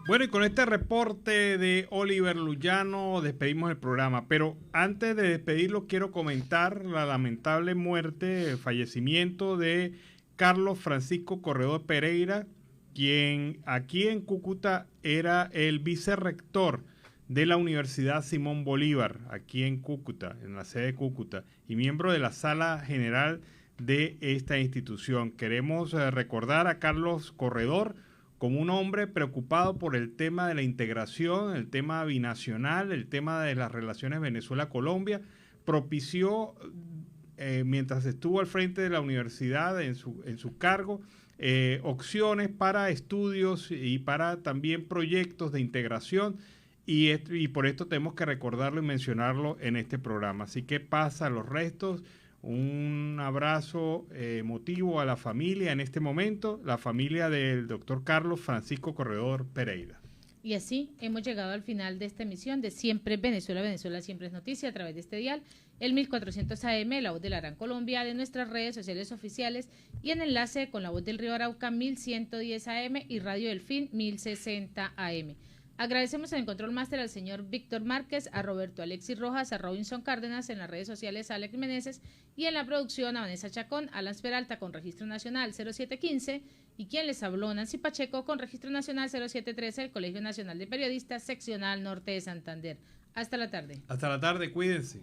Bueno, y con este reporte de Oliver Luyano despedimos el programa, pero antes de despedirlo quiero comentar la lamentable muerte, fallecimiento de Carlos Francisco Corredor Pereira, quien aquí en Cúcuta era el vicerrector de la Universidad Simón Bolívar, aquí en Cúcuta, en la sede de Cúcuta, y miembro de la Sala General de esta institución. Queremos recordar a Carlos Corredor como un hombre preocupado por el tema de la integración, el tema binacional, el tema de las relaciones Venezuela-Colombia. Propició, mientras estuvo al frente de la universidad en su cargo, opciones para estudios y para también proyectos de integración, y por esto tenemos que recordarlo y mencionarlo en este programa. Así que pasa los restos. Un abrazo emotivo a la familia en este momento, la familia del doctor Carlos Francisco Corredor Pereira. Y así hemos llegado al final de esta emisión de Siempre Venezuela, Venezuela Siempre es Noticia, a través de este dial, el 1400 AM, La Voz de la Gran Colombia, de nuestras redes sociales oficiales y en enlace con La Voz del Río Arauca 1110 AM y Radio Delfín 1060 AM. Agradecemos en el control máster al señor Víctor Márquez, a Roberto Alexis Rojas, a Robinson Cárdenas, en las redes sociales a Alex Meneses y en la producción a Vanessa Chacón, Alan Peralta con Registro Nacional 0715 y quien les habló, Nancy Pacheco, con Registro Nacional 0713, el Colegio Nacional de Periodistas, Seccional Norte de Santander. Hasta la tarde. Hasta la tarde, cuídense.